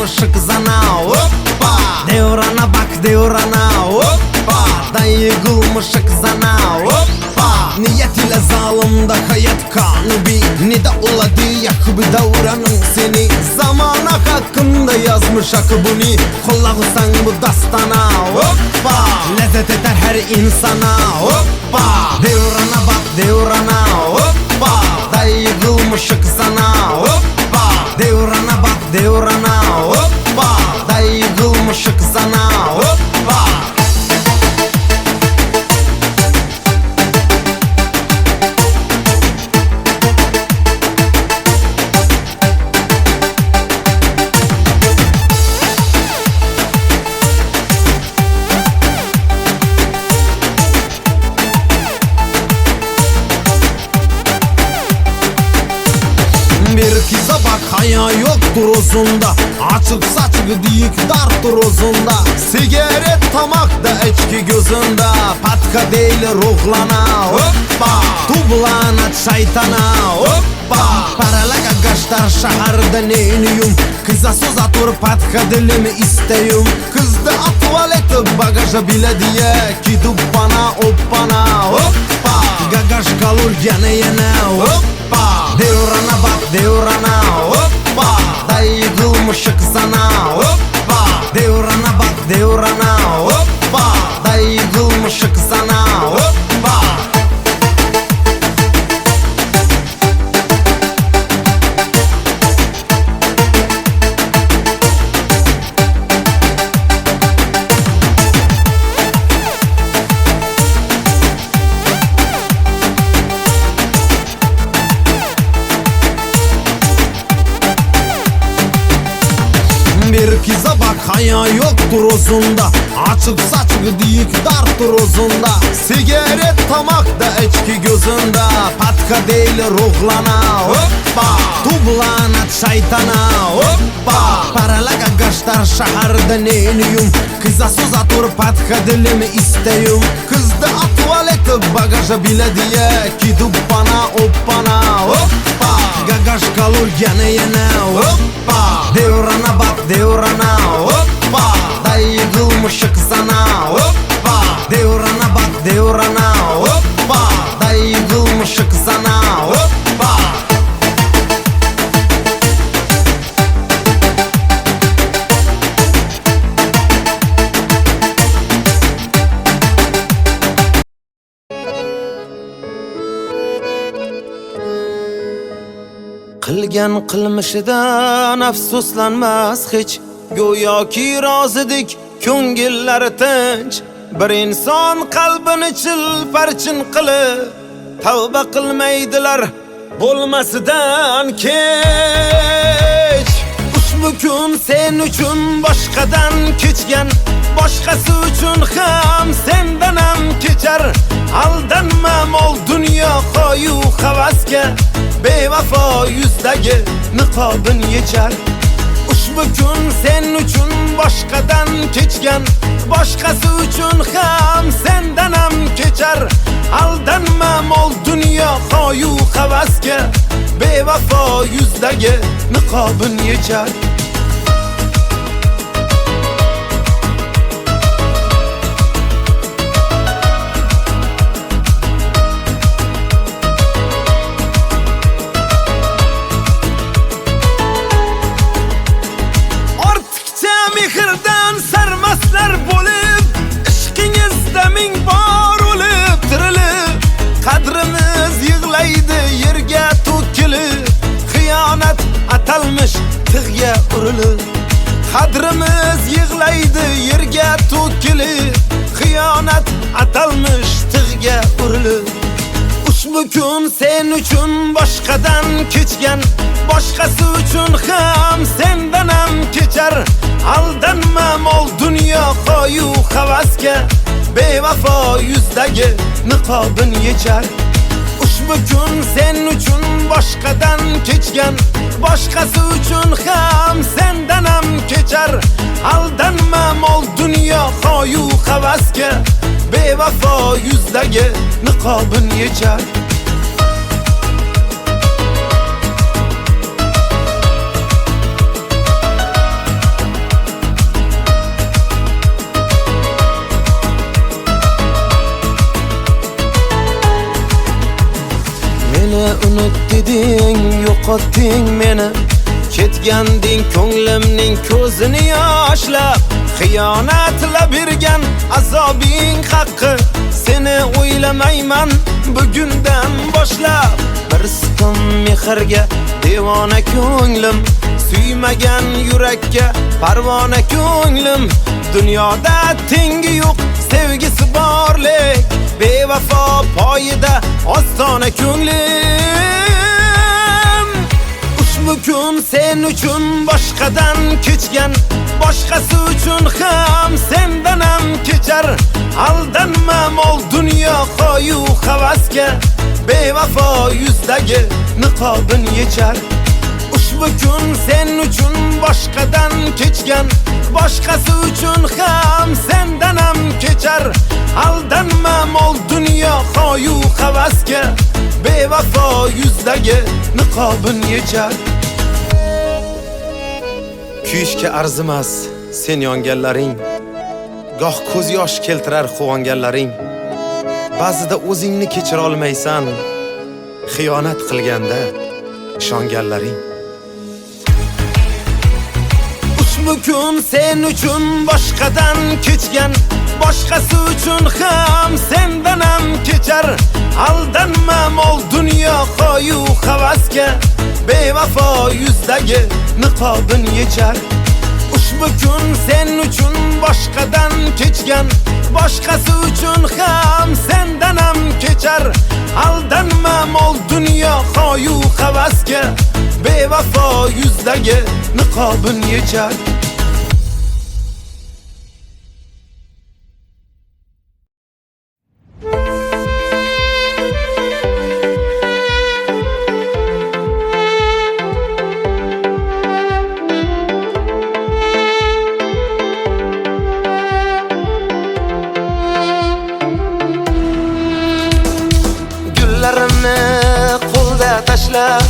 yıkılmış kızana. Hoppa, devrana bak devrana. Hoppa, da yıkılmış kızana. Hoppa, niyet ile zalimda hayat kanı bir. Ne de oladı yakıbı davranın seni. Zamana hakkında yazmış akı bunu. Kollağısan bu dastana. Hoppa, lezzet eder her insana. Hoppa, devrana bak devrana. Hoppa, da yıkılmış kızana. Hoppa, devrana bak devrana. Hoppa, da yıkılmış kızana. Hoppa. Bir kıza bak haya yoktur uzunda. Açık saçık diyik dartır uzunda. Sigaret tamakta içki gözünde. Patka değil ruhlana. Hoppa, tublana şeytana. Hoppa, paralaga gaştar şaharda neyniyum. Kıza söz atır patka dilimi isteyum. Kızda tuvaleti bagaja bile diye. Gidip bana hoppana. Hoppa, gagaş kalır yana yana. Hoppa, devrana bak devrana. Hoppa, da yıkılmış kızana. Hoppa, devrana bak devrana. Hoppa, da yıkılmış kızana. Hoppa. Bir kıza bak haya yoktur uzunda. Açık saçık diyik dartır uzunda. Sigaret tamakta içki gözünde. Patka değil ruhlana. Hoppa, tublana şeytana. Hoppa, paralaga gaştar şaharda neyniyum. Kıza söz atır patka dilimi isteyum. Kızda tuvaleti bagaja bile diye. Gidip bana hoppana. Hoppa, gagaş kalır yana yana. Hoppa, devrana bak devrana. Hoppa, da yıkılmış kızana. Hoppa, devrana bak devrana. Hoppa, da yıkılmış kızana. Hoppa. Qilgan qilmishidan afsuslanmas hech. Go'yoki rozidik ko'ngillari tinch. Bir inson qalbini chilparchin qilib tavba qilmaydilar bo'lmasidan kech. Ushbu kun sen uchun boshqadan kechgan. Boshqasi uchun ham sendan ham kechar. Aldanma mol dunyo qo'yu havasga. Bevafo yuzdagi niqobin yechar. Ushbu kun sen uchun boshqadan kechgan. Boshqasi uchun ham sendan ham kechar. Aldanma mol dunyo qo'yu havasga. Bevafo yuzdagi niqobin yechar. Mehrdan sarmaslar bo'lib, ishqingizda ming bor o'lib tirilib. Qadrimiz yig'laydi yerga to'kilib. Xiyonat atalmish tig'ga urilib. Qadrimiz yig'laydi yerga to'kilib. Xiyonat atalmish tig'ga urilib. Ushbu kun sen uchun boshqadan kechgan. Boshqasi uchun ham sendan ham kechar. Aldanma mol dunyo qo'yu havasga. Bevafo yuzdagi niqobin yechar. Ushbu kun sen uchun boshqadan kechgan. Boshqasi uchun ham sendan ham kechar. Aldanma mol dunyo qo'yu havasga. Bevafo yuzdagi niqobin yechar. eding, yo'qotding meni. Ketganding ko'nglimning ko'zini yoshlab, xiyonatla bergan azobing haqqi. Seni o'ylamayman bugundan boshlab. Bir siqim mehrga devona ko'nglim, suymagan yurakka parvona ko'nglim. Dunyoda tengi yo'q sevgisi borlik, bevafo poyida ostona ko'nglim. Ushbu kun sen uchun boshqadan kechgan, boshqasi uchun ham sendan ham kechar. Aldanma mol dunyo qo'yu havasga, bevafo yuzdagi niqobin yechar. Ushbu kun sen uchun boshqadan kechgan, boshqasi uchun ham sendan ham kechar. Aldanma mol dunyo qo'yu havasga, bevafo yuzdagi niqobin yechar. Kuyishga arzimas sen yonganlaring, goh ko'z yosh keltirar quvonganlaring. Ba'zida o'zingni kechira olmaysan, xiyonat qilganda ishonganlaring. Ushbu kun sen uchun boshqadan kechgan, boshqasi uchun ham sendan ham kechar. Aldanma mol dunyo qo'yu havasga, bevafo yuzdagi niqobin yechar. Ushbu kun sen uchun boshqadan kechgan, boshqasi uchun ham sendan ham kechar. Aldanma mol dunyo qo'yu havasga, bevafo yuzdagi niqobin yechar. Qo'lda tashlab,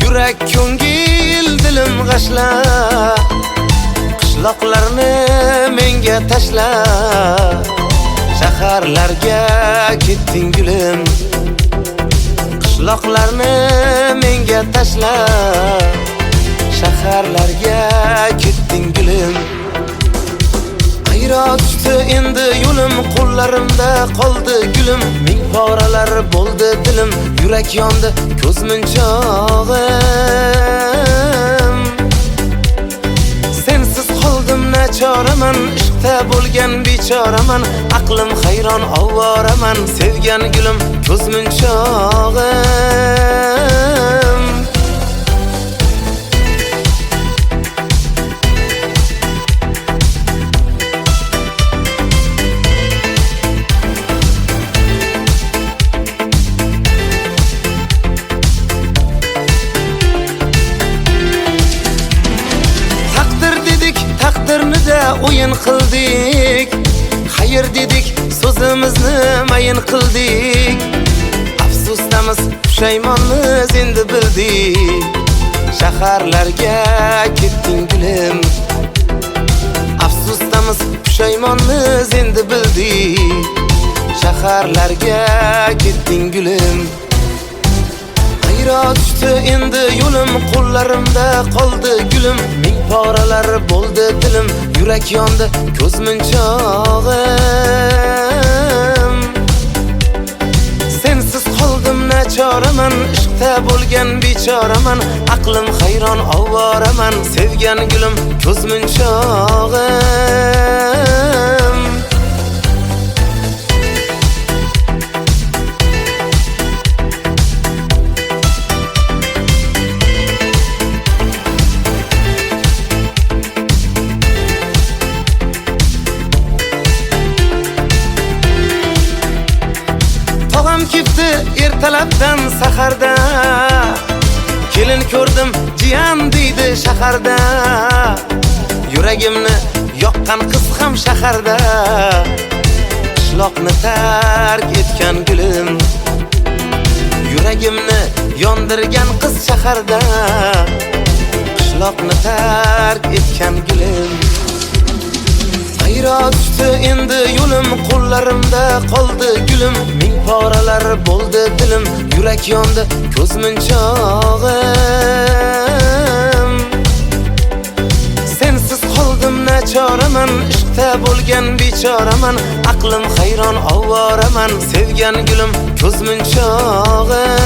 yurak ko'ngil dilim g'ashlab, qishloqlarni menga tashlab, shaharlarga ketding gulim. Qishloqlarni menga tashlab, shaharlarga ketding gulim. Ayro tushdi endi yo'lim, qo'llarimda qoldi gulim. Ming poralar bo'ldi dilim, yurak yondi ko'z munchog'im. Sensiz qoldim nachoraman, ishqda bo'lgan bechoraman. Aqlim hayron ovoraman, sevgan gulim ko'z munchog'im. O'yin qildik, xayr dedik, so'zimizni mayin qildik. Afsusdamiz, pushaymonmiz endi bildik. Shaharlarga ketding gulim. Afsusdamiz, pushaymonmiz endi bildik. Shaharlarga ketding gulim. Ayro tushdi endi yo'lim, qo'llarimda qoldi gulim. Ming poralar bo'ldi dilim, yurak yondi ko'z munchog'im. Sensiz qoldim nachoraman, ishqda bo'lgan bechoraman. Aqlim hayron ovoraman, sevgan gulim ko'z munchog'im. Kipti ertalabdan saharda, kelin ko'rdim jiyan deydi shaharda. Yuragimni yoqqan qiz ham shaharda, qishloqni tark etgan gulim. Yuragimni yondirgan qiz shaharda, qishloqni tark etgan gulim. Ayra düştü endi yo'lim, qo'llarimda qoldi gulüm. Ming poralar bo'ldi dilim, yurak yondi ko'zmunchog'im. Sensiz qoldim nachoraman, ishqda bo'lgan bechoraman. Aqlim hayron ovoraman, sevgan gulüm ko'zmunchog'im.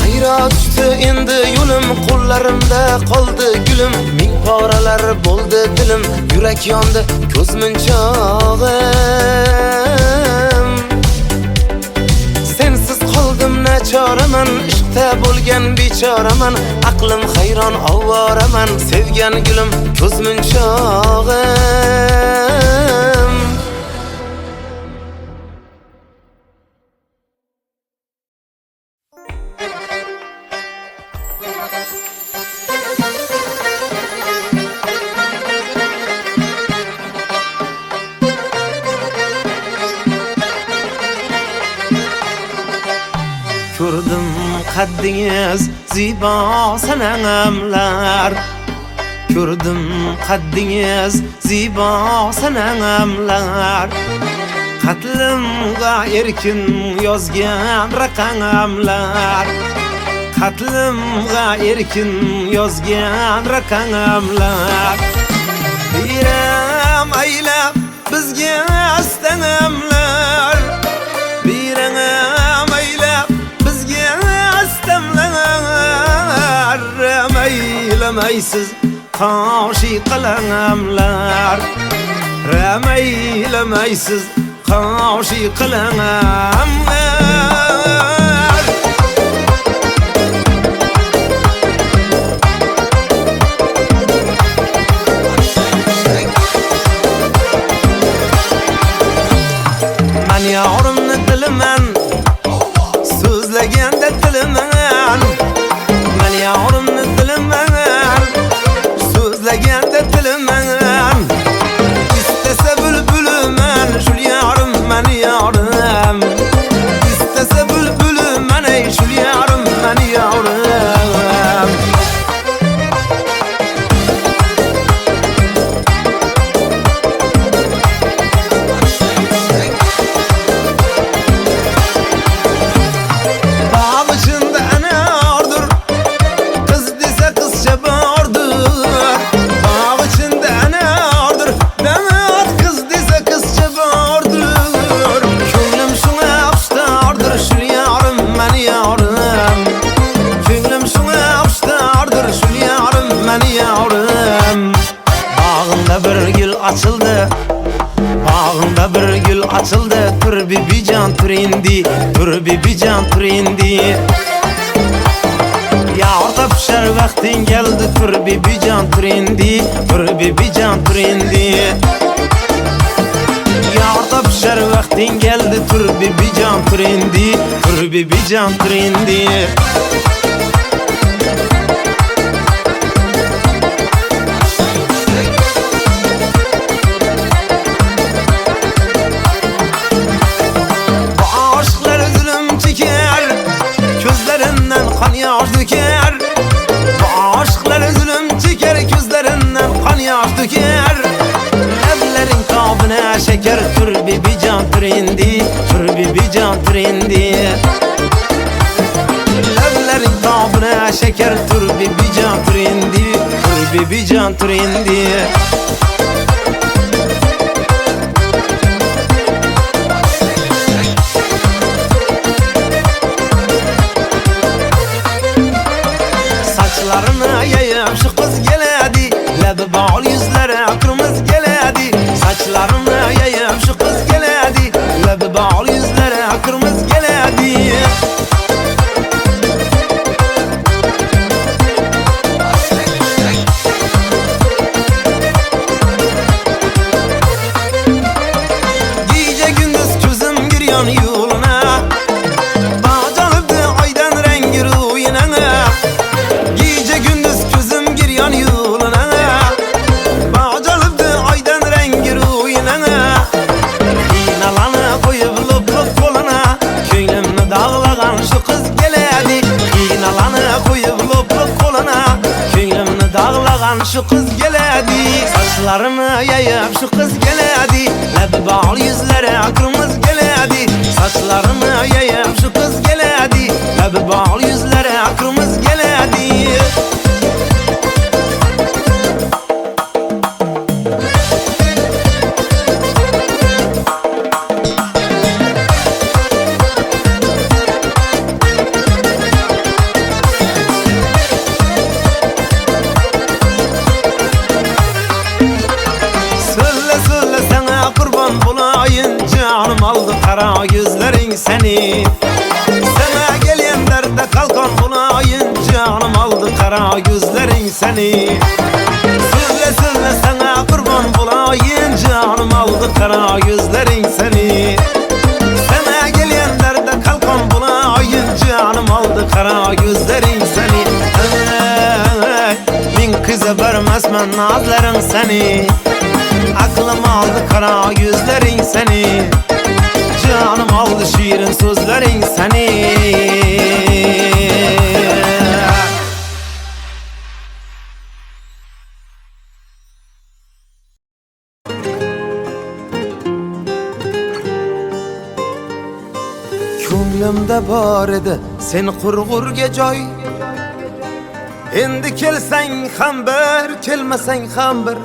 Ayra düştü endi yo'lim, qo'llarimda qoldi gulüm. Ming poralar bo'ldi dilim, yurak yondi ko'zmunchog'im. Sensiz qoldim nachoraman, ishqda bo'lgan bechoraman. Aqlim hayron ovoraman, sevgan gulüm ko'zmunchog'im. Ko'rdim qaddingiz zibo sanamlar. Ko'rdim qaddingiz zibo sanamlar. Qatlimga erkin yozgan raqamlar. Qatlimga erkin yozgan raqamlar. Biram aylab bizga astanamlar. Biram aylab bizga astanamlar. Ramaylamaysiz qoshi qalamlar. Ramaylamaysiz qoshi qalamlar. Men yorimni dilaman, so'zlaganda tilaman. Men yorimni dilaman, so'zlaganda tilaman. İstese bülbülümen, şul yarım men yarım. İstese bülbülümen, ey şul yarım men yarım. Açıldı, bağında bir gül açıldı. Tur bibican tur indi, tur bibican tur indi. Yağda pişer vaktin geldi, tur bibican tur indi, tur bibican tur indi. Yağda pişer vaktin geldi, tur bibican tur indi, tur bibican tur indi. Yaş döker, bu aşklar zulüm çeker, gözlerinden kan yaş döker. Evlerin kabına şeker, tur bibican tur indi, tur bibican tur indi. Evlerin kabına şeker, tur bibican tur indi, tur bibican tur indi. Saçlarını yayıp şu kız geledi, lebi bağlı yüzlere kırmızı geledi. Saçlarını yayıp şu kız geledi, lebi bağlı yüzlere kırmızı geledi. Gece gündüz gözüm giriyor yoluna, bağcanıptı aydan rengi ruyuna. Gece gündüz gözüm giriyor yoluna, şu kız geledi. Saçlarımı yayıp şu kız geledi. Lebi bal yüzlere kırmız geledi. Saçlarımı yayıp şu kız geledi. Lebi bal yüzlere kırmız geledi. Canım aldı kara gözlerin seni. Sana gelen derde kalkan bulayın. Canım aldı kara gözlerin seni. Söyle söyle sana kurban bulayın. Canım aldı kara gözlerin seni. Sana gelen derde kalkan bulayın. Canım aldı kara gözlerin seni. Min kıza vermezmen nazların seni. Aklım aldı kara gözlerin seni. Canım aldı şiirin sözlerin seni. Ko'nglimda bor edi sen qurg'urga joy. Endi kelsang ham bir, kelmasang ham bir.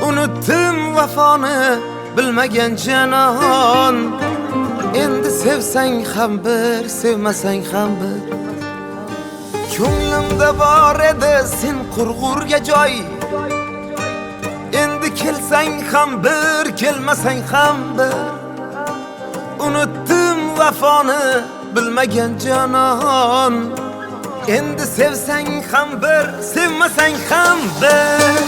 Unuttum vafoni bilmagan canon. Endi sevsang ham bir, sevmasang ham bir. Ko'nglimda bor edi sen qurg'urga joy. Endi kelsang ham bir, kelmasang ham bir. Unuttum vafoni bilmagan canon. Endi sevsang ham bir, sevmasang ham bir.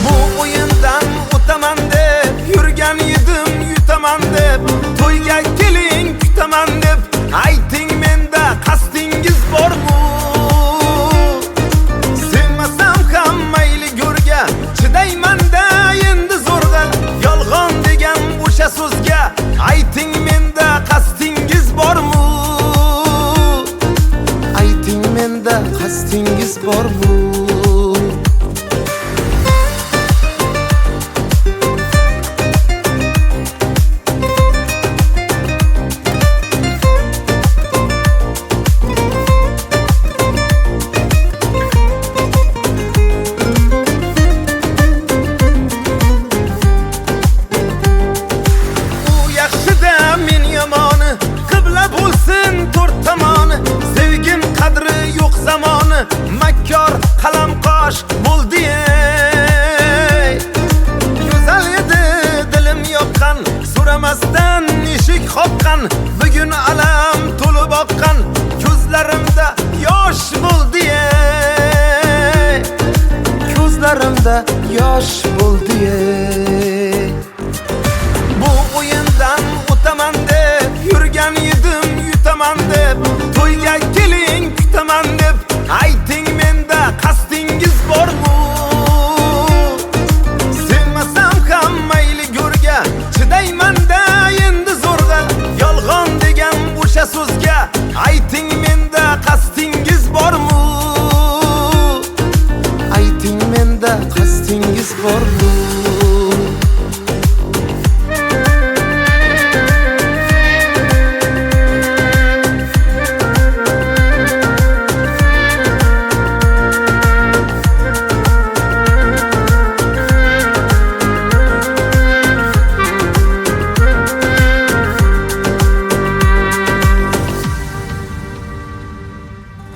Bu o'yindan o'taman deb yurgan edim, yutaman deb. To'yga keling kutaman deb ayting, menda qasdingiz bormi? Sevmasam ham mayli go'rga chidayman-da endi zo'rg'a. Yolg'on degan o'sha so'zga ayting, menda qasdingiz bormi? Ayting, menda qasdingiz bormi? Makkor qalam qosh bo'ldi ey. Go'zal edi dilim yoqqan, so'ramasdan eshik qoqqan. Bugun alam to'lib oqqan, ko'zlarimda yosh bo'ldi ey. Ko'zlarimda yosh bo'ldi ey. Bu o'yindan o'taman deb yurgan edim, yutaman deb. To'yga keling kutaman deb ayting, menda qasdingiz bormi? Sevmasam ham mayli go'rga chidayman-da endi zo'rg'a. Yolg'on degan o'sha so'zga ayting, menda qasdingiz bormi? Ayting, menda qasdingiz bormi?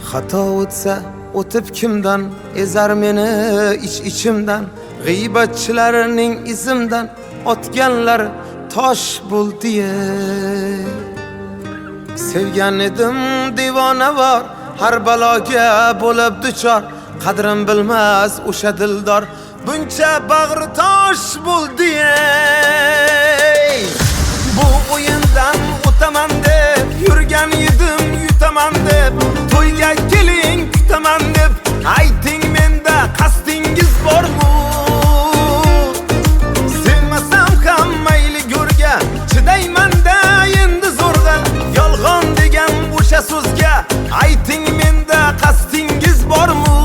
Xato o'tsa o'tib kimdan, ezar meni ichimdan. G'iybatchilarning izimdan otganlar tosh bo'ldi ey. Sevgan edim divona bor, har baloga bo'lib duchor. Qadrim bilmas o'sha dildor, buncha bag'ri tosh bo'ldi ey. Bu o'yindan o'taman deb yurgan edim, yutaman deb. To'yga keling kutaman deb ayting, menda qasdingiz bormi? Sevmasam ham mayli go'rga chidayman-da endi zo'rg'a. Yolg'on degan o'sha so'zga ayting, menda qasdingiz bormi?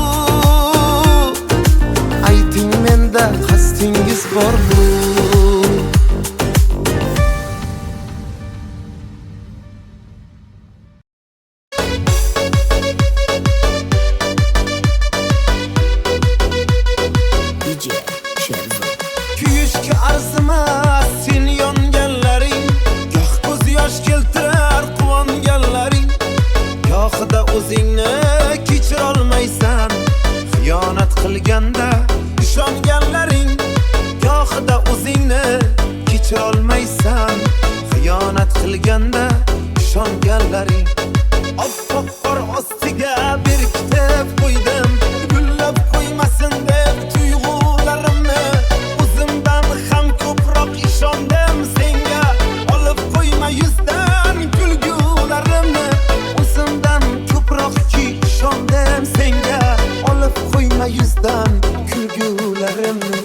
ko'zlaring. Oppoq qor ostiga berkitib qo'ydim, gullab qo'ymasin deb tuyg'ularimni. O'zimdan ham ko'proq ishondim senga, olib qo'yma yuzdan kulgularimni. O'zimdan ko'proq ishondim senga, olib qo'yma yuzdan kulgularimni.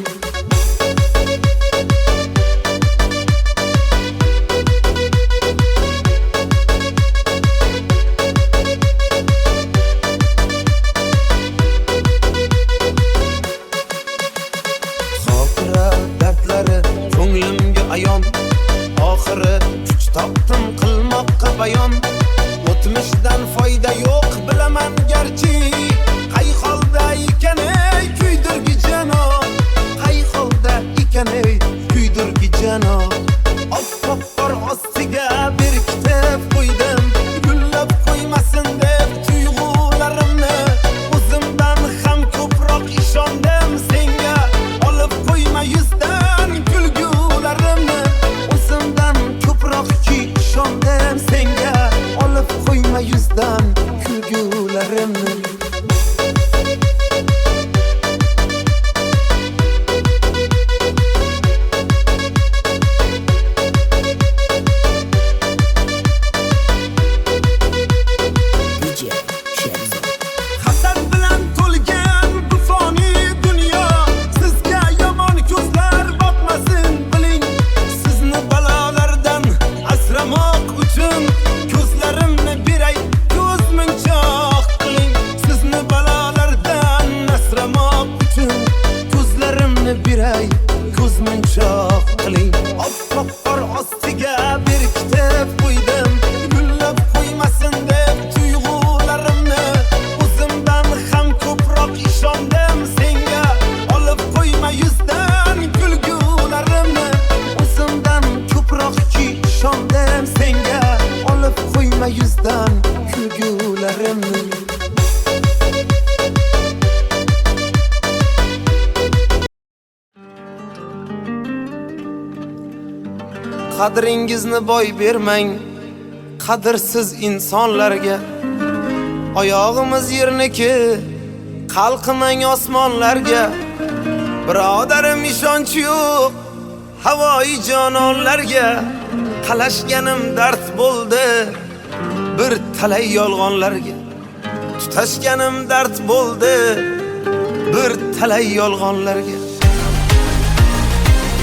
Oxiri kuch topdim qilmoqqa bayon. O'tmishdan foyda yo'q bilaman garchi, qay holda ekan ey kuydirgi janob, qay holda ekan ey kuydirgi janob. Oppoq qor ostiga berkitib qo'ydim, gullab qo'ymasin deb tuyg'ularimni. O'zimdan ham ko'proq ishondim senga, olib qo'yma yuzdan kulgularimni. O'zimdan ko'proq ishondim senga, olib qo'yma yuzdan kulgularimni. Hasad bilan to'lgan bu foniy dunyo, sizga yomon ko'zlar boqmasin biling. Sizni balolardan asramoq uchun ko'zlarimni beray, ko'zmunchoq qiling. Sizni balolardan asramoq uchun ko'zlarimni beray, ko'zmunchoq qiling. Oppoq qor ostiga berkitib qo'ydim, gullab qo'ymasin deb tuyg'ularimni. O'zimdan ham ko'proq ishondim senga, olib qo'yma yuzdan kulgularimni. O'zimdan ko'proq ishondim senga, olib qo'yma yuzdan kulgularimni. Qadringizni boy bermang qadrsiz insonlarga. Oyog'imiz yerniki, qalqimang osmonlarga. Birodarim ishonch yo'q havoyi jononlarga. Qalashganim dard bo'ldi bir talay yolg'onlarga. Tutashganim dard bo'ldi bir talay yolg'onlarga.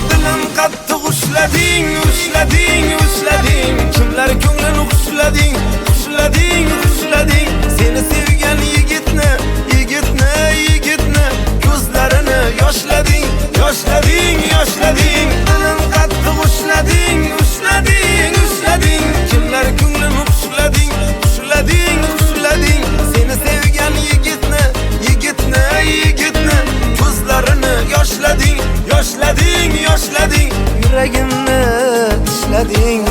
Dilim qattiq ushlading, ushlading, ushlading. Kimlar ko'nglini ushlading, ushlading, ushlading. Seni sevgan yigitni, yigitni, yigitni ko'zlarini yoshlading, yoshlading, yoshlading. Dilim qattiq ushlading, ushlading, ushlading. Kimlar ko'nglini ushlading, ushlading, ushlading. Seni sevgan yigitni, yigitni, yigitni ko'zlarini yoshlading, yoshlading, yoshlading. Yuragimni tishlading.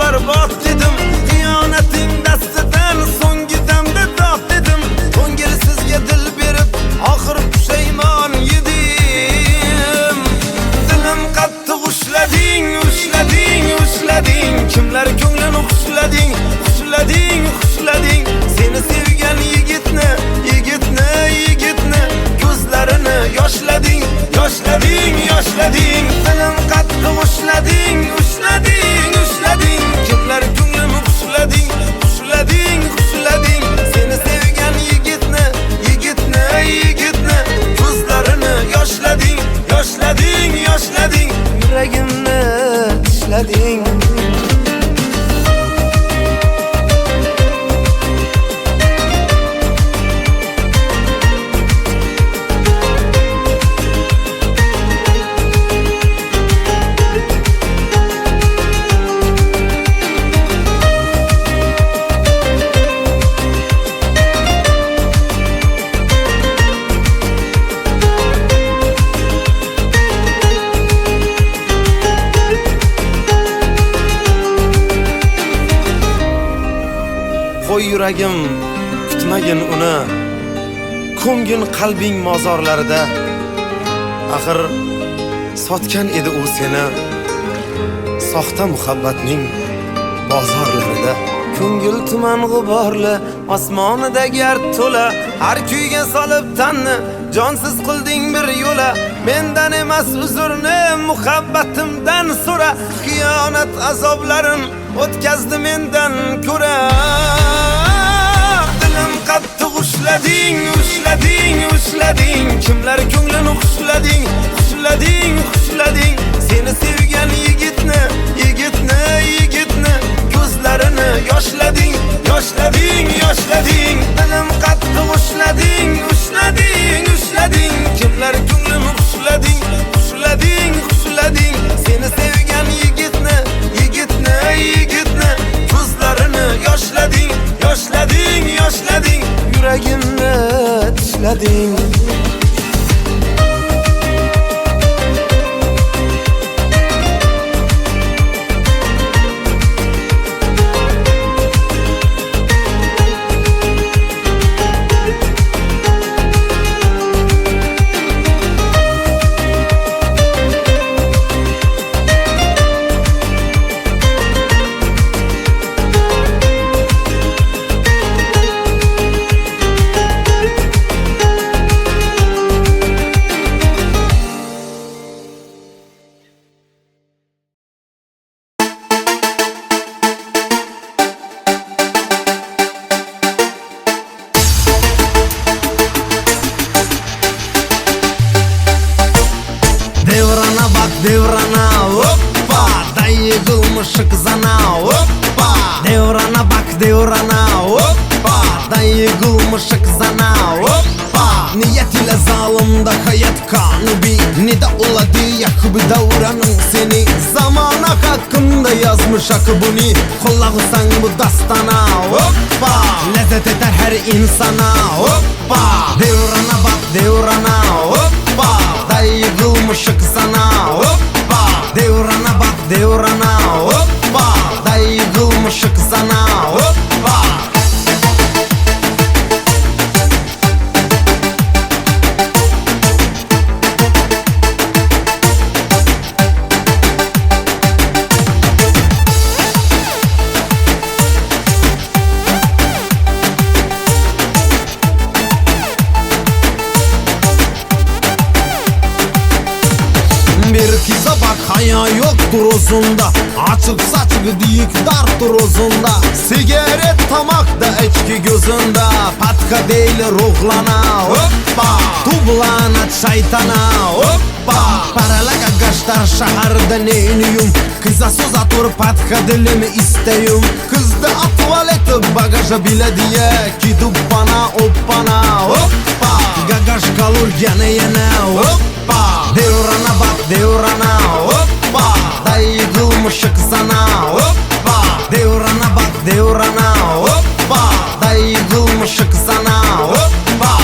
Barbod dedim, xiyonating dastidan so'nggi damda dod dedim. Ko'ngilsizga dil berib oxir pushaymon yedim. Dilim qattiq ushlading, ushlading, ushlading. Kimlar ko'nglini ushlading, ushlading, ushlading. Seni sevgan yigitni, yigitni, yigitni ko'zlarini yoshlading, yoshlading, yoshlading. Dilim qattiq ushlading, ushlading, ushlading. Kimlar ko'nglini ushlading, ushlading, ushlading. Seni sevgan yigitni, yigitni, yigitni ko'zlarini yoshlading, yoshlading, yoshlading. Yuragimni tishlading. yuragim kutmagin uni, ko'mgin qalbing mozorlarida. Axir sotgan edi u seni soxta muhabbatning bozorlarida. Ko'ngil tuman g'uborli, osmonida gard to'la, har kuyga solib tanni jonsiz qilding bir yo'la. Mendan emas uzrni, muhabbatimdan so'ra, xiyonat azoblarin o'tkazdi mendan ko'ra. Dilim qattiq ushlading, ushlading, ushlading, kimlar ko'nglini xushlading, xushlading, xushlading. Seni sevgan yigitni, yigitni, yigitni ko'zlarini yoshlading, yoshlading, yoshlading. Dilim qattiq ushlading, ushlading, ushlading, kimlar ko'nglini xushlading, xushlading, xushlading. Seni sevgan yigitni, yigitni, yigitni ko'zlarini yoshlading, yoshlading, yoshlading. Yuragimni tishlading. Devrana hoppa, dayı kılmışık zana hoppa. Devrana bak devrana hoppa, dayı kılmışık zana hoppa. Niyet ile zalimda hayat kanı bir, ne de oladı yakıbı davranın seni. Zamana hakkında yazmış akıbını, kollağısan bu dastana hoppa. Lezzet eder her insana hoppa. Devrana bak devrana hoppa, dayı kılmışık sana hoppa. Devrana bak devrana hoppa, dayı kılmışık sana hoppa. Bir kıza bak haya yoktur uzunda, açık saçık diyik dartır uzunda. Sigaret tamakta içki gözünde, patka değil ruhlana hoppa. Tublanat şeytana hoppa. Paralaga gaştar şaharda neyniyum, kıza söz atır patka dilimi isteyim. Kızda tuvaleti bagaja bile diye, gidip bana hoppana hoppa. Gagaş kalır yana yana hoppa. Devrana bak devrana hoppa, dayı kılmışık sana hoppa. Devrana bak devrana hoppa, dayı kılmışık sana hoppa.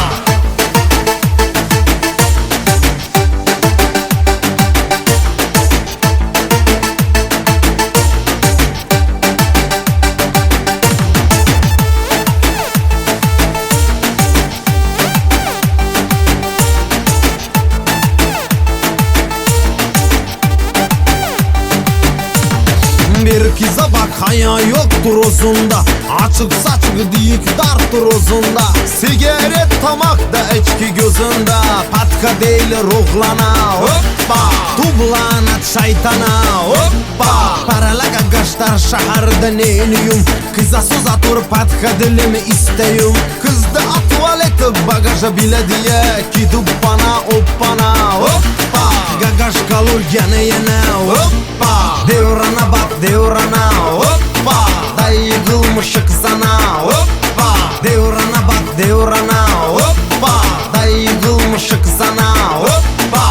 Bir kıza bak haya yoktur uzunda, açık saçık diyik dartır uzunda. Sigaret tamakta içki gözünde, patka değil ruhlana hoppa. Tublanat şeytana hoppa. Paralaga gaştar şaharda neyniyum, kıza söz atır patka dilimi isteyim. Kızda tuvaleti bagaja bile diye, gidip bana hoppana hoppa. Gagaş kalır yana yana hoppa. Devrana bak devrana hoppa, dayı kılmışık sana hoppa. Devrana bak devrana hoppa, dayı kılmışık sana hoppa.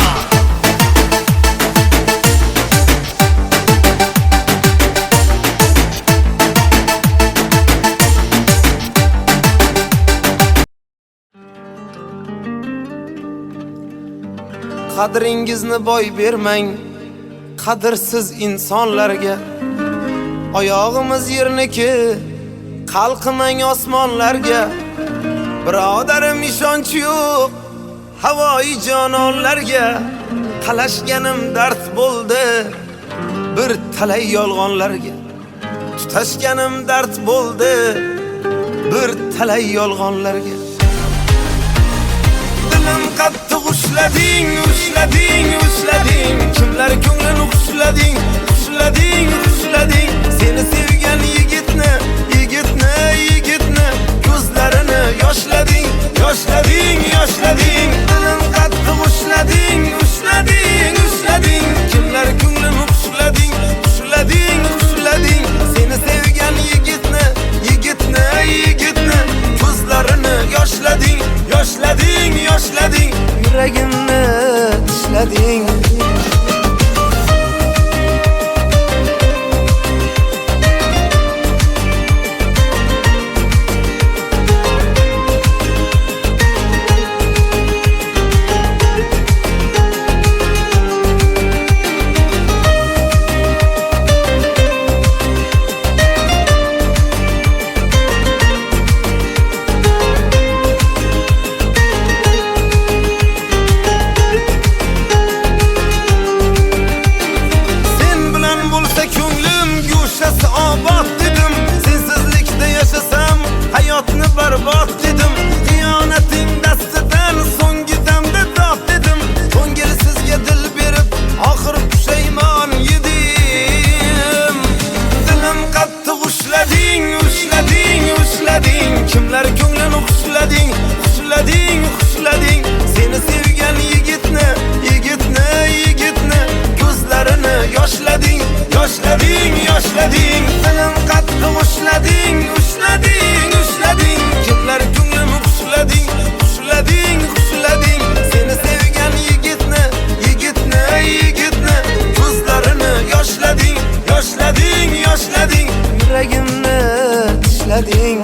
Qadringizni boy bermang qadrsiz insonlarga. Oyog'imiz yerniki, Qalqimang osmonlarga, birodarim ishonch yo'q havoyi jononlarga. Qalashganim dard bo'ldi bir talay yolg'onlarga. Tutashganim dard bo'ldi bir talay yolg'onlarga. Dilim qattiq ushlading, ushlading, ushlading. Kimlar ko'nglini ushlading, ushlading, ushlading. Seni sevgan yigitni, yigitni, yigitni ko'zlarini yoshlading, yoshlading, yoshlading. Dilim qattiq ushlading, ushlading, ushlading. Kimlar ko'nglini ushlading, ushlading, ushlading. Seni sevgan yigitni, yigitni, yigitni ko'zlarini yoshlading, yoshlading, yoshlading. Yuragimni tishlading. Barbod dedim, xiyonating dastidan so'nggi damda dod dedim. Ko'ngilsizga dil berib, oxir pushaymon yedim. Dilim qattiq ushlading, ushlading, ushlading. Kimlar ko'nglini ushlading, ushlading, ushlading. Seni sevgan yigitni, yigitni, yigitni ko'zlarini yoshlading, yoshlading, yoshlading. Dilim qattiq ushlading, ushlading, ushlading. Kimlar ko'nglini ushlading, ushlading, ushlading. Seni sevgan yigitni, yigitni, yigitni ko'zlarini yoshlading, yoshlading, yoshlading. Yuragimni tishlading.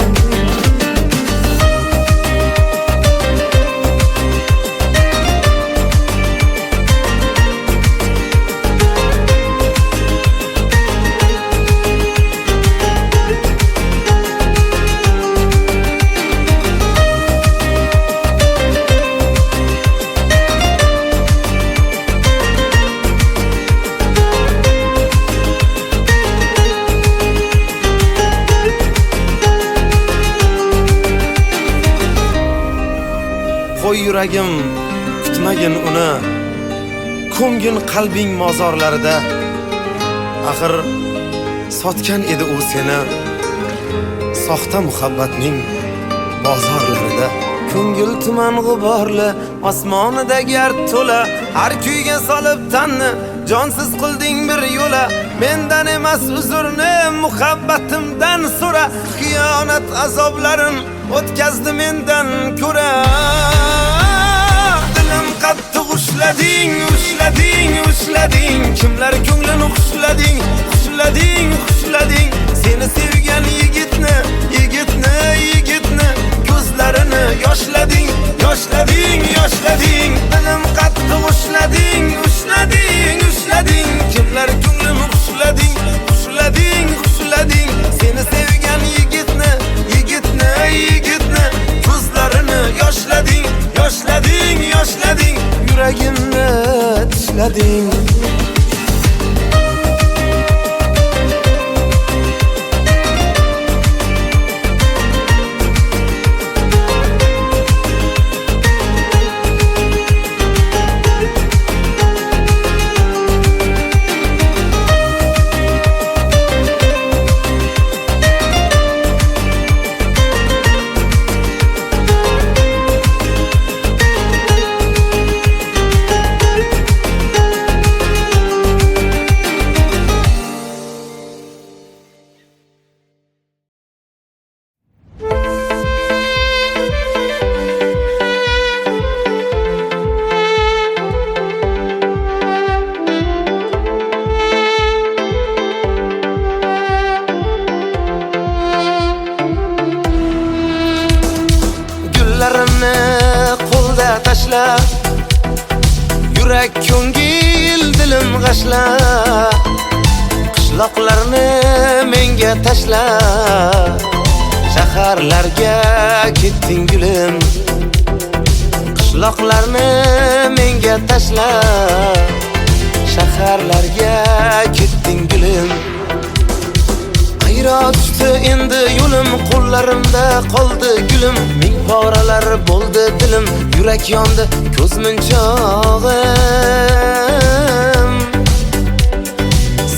Qo'y yuragim kutmagin uni, ko'ngin qalbing mozorlarida. Axir sotgan edi u seni soxta muhabbatning bozorlarida. Ko'ngil tuman g'uborli, osmonida gard to'la. Har kuyga solib tanni, jonsiz qilding bir yo'la. Mendan emas uzrni, muhabbatimdan so'ra. Xiyonat azoblarin o'tkazdi mendan ko'ra. Dilim qattiq ushlading, ushlading, ushlading. Kimlar ko'nglini ushlading, ushlading, ushlading. Seni sevgan yigitni, yigitni, yigitni ko'zlarini yoshlading, yoshlading, yoshlading. Dilim qattiq ushlading, ushlading, ushlading. Kimlar ko'nglini ushlading, ushlading, ushlading. Seni sevgan yigitni, yigitni, yigitni ko'zlarini yoshlading, yoshlading, yoshlading. Yuragimni tishlading. tashla, yurak ko'ngil dilim g'ashla, qishloqlarni menga tashla, Shaharlarga ketding gulim, qishloqlarni menga tashla. Shaharlarga ketding gulim, ayro tushdi endi yo'lim, qo'llarimda qoldi gulim. Ming poralar bo'ldi dilim, yurak yondi ko'z munchog'im.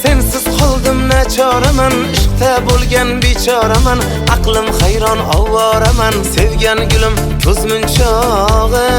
Sensiz qoldim nachoraman, ishqda bo'lgan bechoraman. Aqlim hayron ovoraman, sevgan gulim ko'z munchog'im.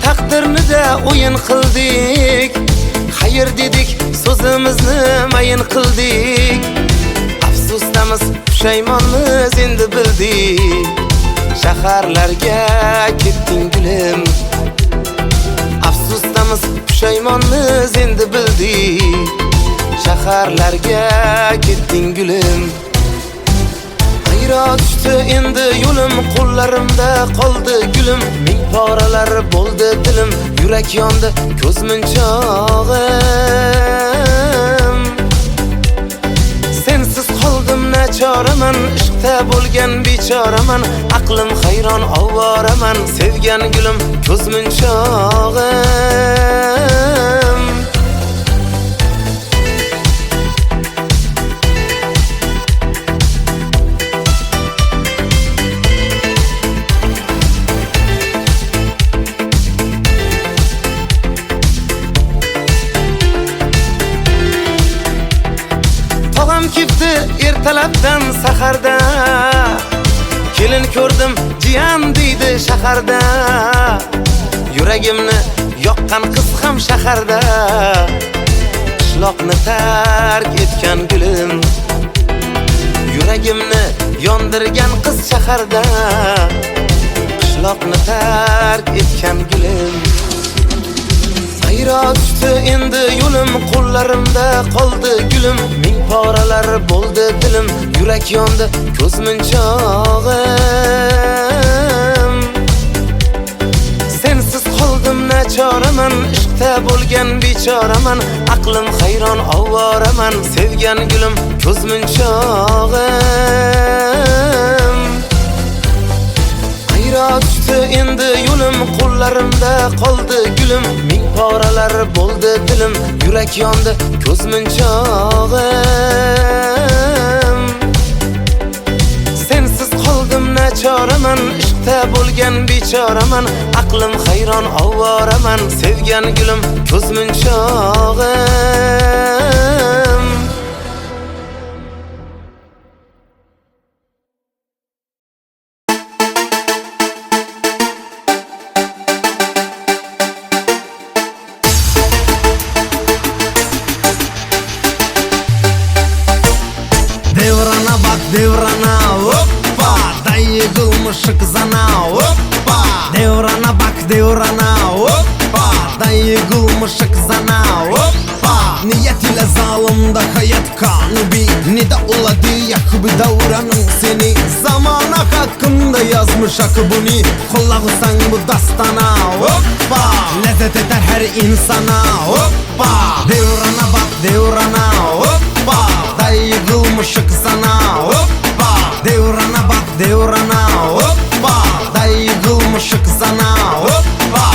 Taqdirni-da o'yin qildik, xayr dedik, so'zimizni mayin qildik. Afsusdamiz, pushaymonmiz endi bildik. Shaharlarga ketding gulim, afsusdamiz, pushaymonmiz endi bildik. Shaharlarga ketding gulim, ayro tushdi endi yo'lim, qo'llarimda qoldi gulim. Ming poralar bo'ldi dilim, yurak yondi ko'z munchog'im. Sensiz qoldim nachoraman, ishqda bo'lgan bechoraman. Aqlim hayron ovoraman, sevgan gulim ko'z munchog'im. Kipti ertalabdan saharda, kelin ko'rdim jiyan deydi shaharda. Yuragimni yoqqan qiz ham shaharda, qishloqni tark etgan gulim. Yuragimni yondirgan qiz shaharda, qishloqni tark etgan gulim. Ayro tushdi endi yo'lim, qo'llarimda qoldi gulim. Ming poralar bo'ldi dilim, yurak yondi ko'z munchog'im. Sensiz qoldim nachoraman, ishqda bo'lgan bechoraman. Aqlim hayron ovoraman, sevgan gulim ko'z munchog'im. Ayro tushdi endi yo'lim, qo'llarimda qoldi gulim. Ming poralar bo'ldi dilim, yurak yondi ko'z munchog'im. Sensiz qoldim nachoraman, ishqda bo'lgan bechoraman. Aqlim hayron ovoraman, sevgan gulim ko'z munchog'im. Devrana, hoppa, dayı kılmışık zana, hoppa. Devrana bak devrana, hoppa, dayı kılmışık zana, hoppa. Niyet ile zalimda hayat kanı bir, ne de oladı yakıbı davranın seni. Zamana hakkında yazmış akıbını, kollağısan bu dastana, hoppa. Lezzet eder her insana, hoppa. Devrana bak devrana, hoppa, dayı kılmışık zana, hoppa. Devrana bak devrana, hoppa, dayı kılmışık zana, hoppa.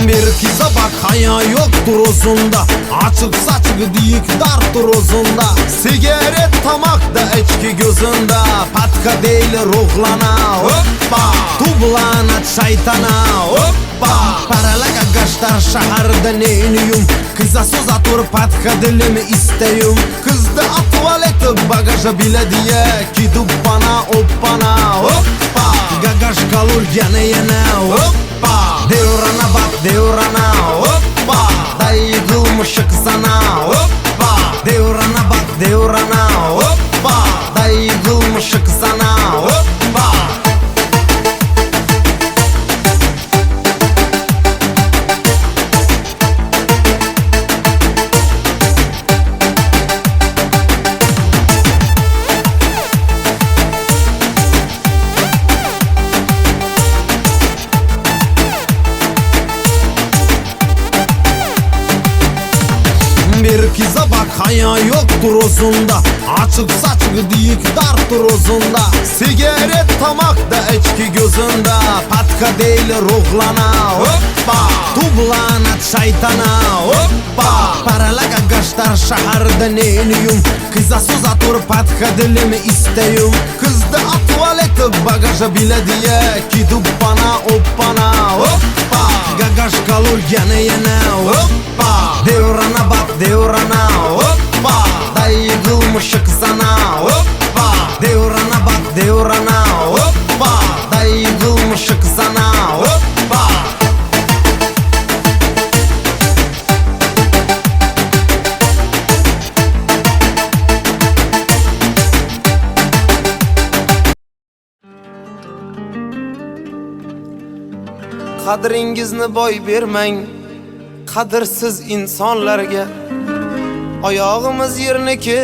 Bir kıza bak haya yoktur uzunda, açık saçık diyik dartır uzunda. Sigaret tamakta içki gözünde, patka değil ruhlana, hoppa. Tublanat şeytana, hoppa. Paralaga gaştar şaharda neyniyum, kıza söz atır patka dilimi isteyim. Kızda tuvaleti bagaja bile diye, gidip bana hoppana, hoppa. Gagashkal urgani yana hoppa Devrana bak devrana hoppa Dayı kılmışık sana hoppa Devrana bak devrana hoppa Dayı kılmışık sana hoppa Bir kıza bak haya yoktur uzunda Açık saçık diyik dartır uzunda Sigaret tamakta içki gözünde Patka değil ruhlana hoppa Tublanat şeytana hoppa Paralaga gaştar şaharda neyniyum Kıza suzatur patka dilimi isteyim Kızda tuvaleti bagaja bile diye Gidip bana hoppana hoppa Gagaşkal urgani yana hoppa Devrana bak devrana hoppa Dayı kılmışık sana hoppa Devrana bak devrana hoppa Dayı kılmışık sana hoppa Qadringizni boy bermang qadrsiz insonlarga Oyog'imiz yerniki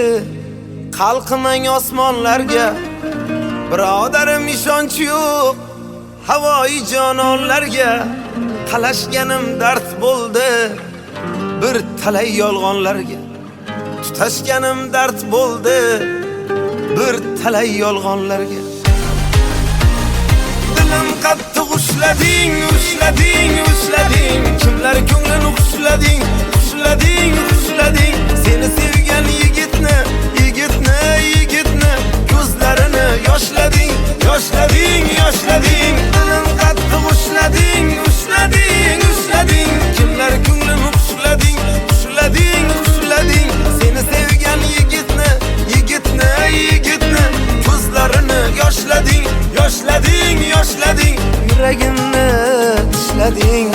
qalqimang osmonlarga Birodarim ishonch yo'q havoyi jononlarga Talashganim dard bo'ldi bir talay yolg'onlarga Tutashganim dard bo'ldi bir talay yolg'onlarga Dilim qattiq ushlading, ushlading, ushlading Kimlar ko'nglini xushlading, xushlading, xushlading Seni sevgan yigitni, yigitni, yigitni Ko'zlarini yoshlading, yoshlading, yoshlading Dilim qattiq ushlading, ushlading, ushlading Kimlar ko'nglini xushlading, xushlading, xushlading Seni sevgan yigitni, yigitni, yigitni Ko'zlarini yoshlading, yoshlading, yoshlading Yuragimni ishlading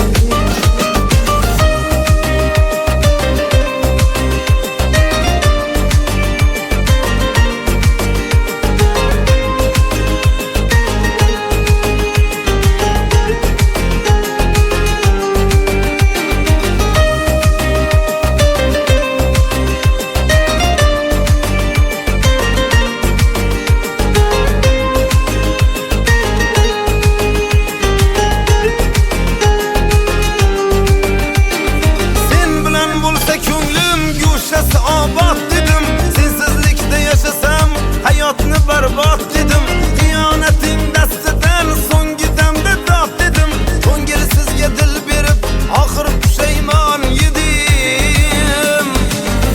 Barbod dedim Xiyonating dastidan so'nggi damda top dedim Ko'ngilsizga dil berib oxir pushaymon yedim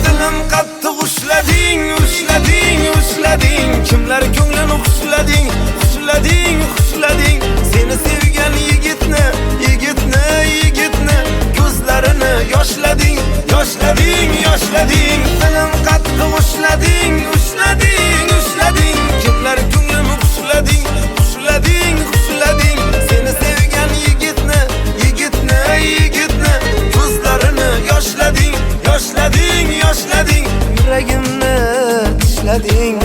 Dilim qattiq ushlading, ushlading, ushlading Kimlar ko'nglini xushlading, xushlading, xushlading Seni sevgan yigitni, yigitni, yigitni Ko'zlarini yoshlading, yoshlading, yoshlading Dilim qattiq ushlading, ushlading, ushlading Kimlar ko'nglimi xushlading, xushlading, xushlading Seni sevgan yigitni, yigitni, yigitni Ko'zlarini yoshlading, yoshlading, yoshlading Yuragimni ishlading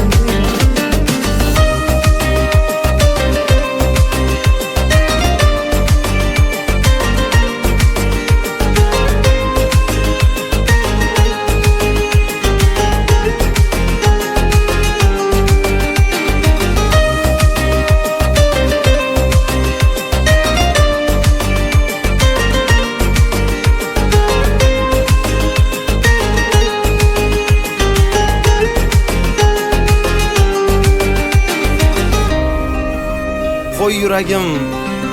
Qo'y yuragim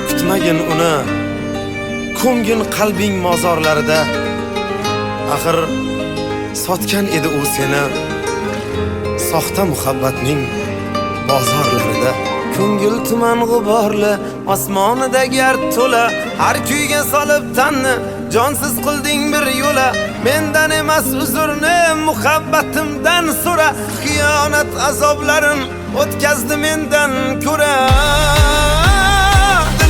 kutmagin uni Ko'ngin qalbing mozorlarida Axir sotgan edi u seni Soxta muhabbatning bozorlarida Ko'ngil tuman g'uborli osmonida gard to'la Har kuyga solib tanni jonsiz qilding bir yo'la Mendan emas uzrni muhabbatimdan so'ra Xiyonat azoblarin o'tkazdi mendan ko'ra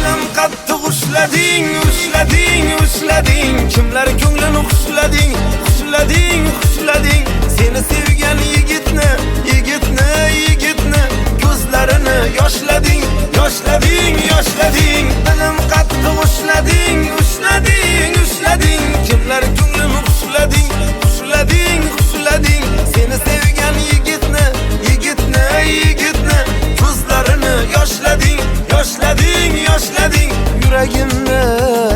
dilim qattiq ushlading, ushlading, ushlading. Kimlar ko'nglini xushlading, xushlading, xushlading. Seni sevgan yigitni, yigitni, yigitni ko'zlarini yoshlading, yoshlading, yoshlading. Dilim qattiq ushlading, ushlading, ushlading. Kimlar ko'nglini xushlading, xushlading, xushlading. Seni sevgan yigitni, yigitni, yigitni ko'zlarini yoshlading, yoshlading, yoshlading. Yuragimni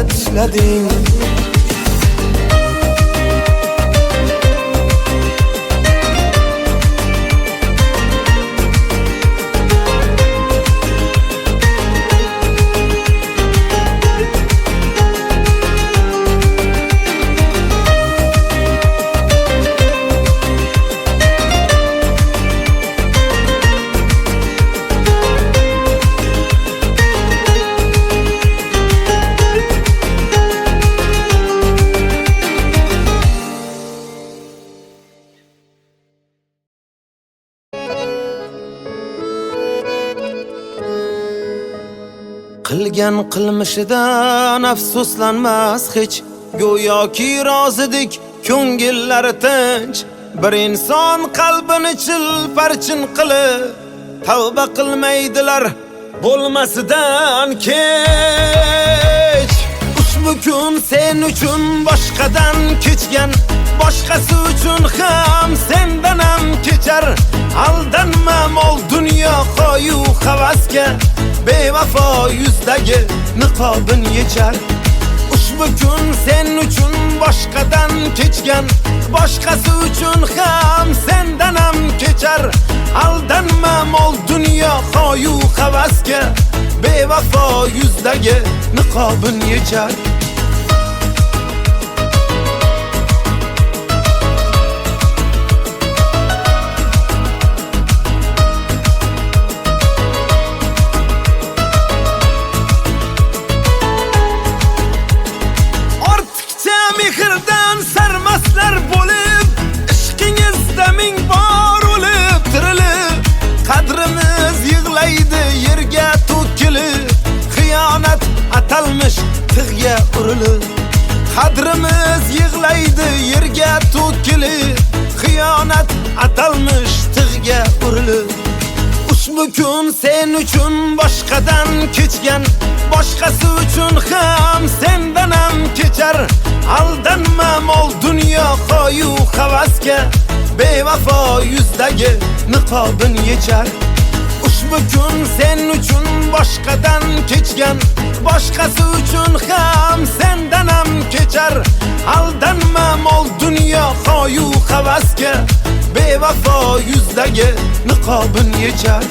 tishlading. Qilgan qilmishidan afsuslanmas hech, go'yoki rozidik ko'ngillari tinch. Bir inson qalbini chilparchin qilib tavba qilmaydilar bo'lmasidan kech. Ushbu kun sen uchun boshqadan kechgan, boshqasi uchun ham sendan ham kechar. Aldanma mol dunyo qo'yu havasga, bevafo yuzdagi niqobin yechar. Ushbu kun sen uchun boshqadan kechgan, boshqasi uchun ham sendan ham kechar. Aldanma mol dunyo qo'yu havasga, bevafo yuzdagi niqobin yechar. Mehrdan sarmaslar bo'lib, ishqingizda ming bor o'lib tirilib, qadrimiz yig'laydi yerga to'kilib, xiyonat atalmish tig'ga urilib. Qadrimiz yig'laydi yerga to'kilib, xiyonat atalmish tig'ga urilib. Ushbu kun sen uchun boshqadan kechgan, boshqasi uchun ham sendan ham kechar. Aldanma mol dunyo qo'yu havasga, bevafo yuzdagi niqobin yechar. Ushbu kun sen uchun boshqadan kechgan, boshqasi uchun ham sendan ham kechar. Aldanma mol dunyo qo'yu havasga, bevafo yuzdagi niqobin yechar.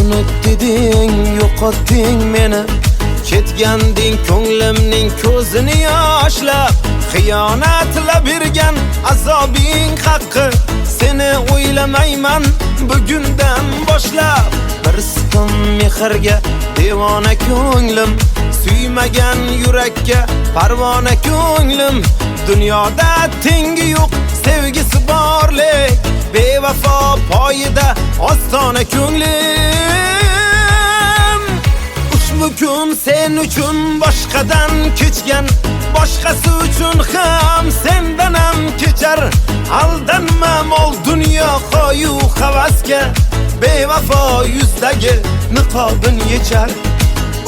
Unut deding, yo'qotding meni, ketganding ko'nglimning ko'zini yoshlab. Xiyonatla bergan azobing haqqi, seni o'ylamayman bugundan boshlab. Bir siqim mehrga devona ko'nglim, suymagan yurakka parvona ko'nglim. Dunyoda tengi yo'q sevgisi borlik, bevafo poyida ostona ko'nglim. Ushbu kun sen uchun boshqadan kechgan, boshqasi uchun ham sendan ham kechar. Aldanma mol dunyo qo'yu havasga, bevafo yuzdagi niqobin yechar.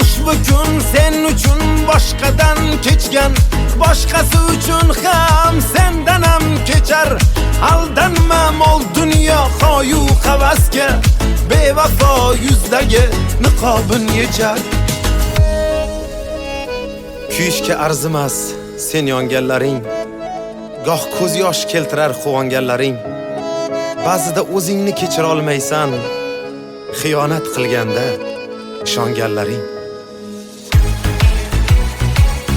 Ushbu kun sen uchun boshqadan kechgan, boshqasi uchun ham sendan ham kechar. Aldanma mol dunyo qo'yu havasga, bevafo yuzdagi niqobin yechar. Kuyishga arzimas sen yonganlaring, goh ko'z yosh keltirar quvonganlaring. Ba'zida o'zingni kechira olmaysan, xiyonat qilganda ishonganlaring.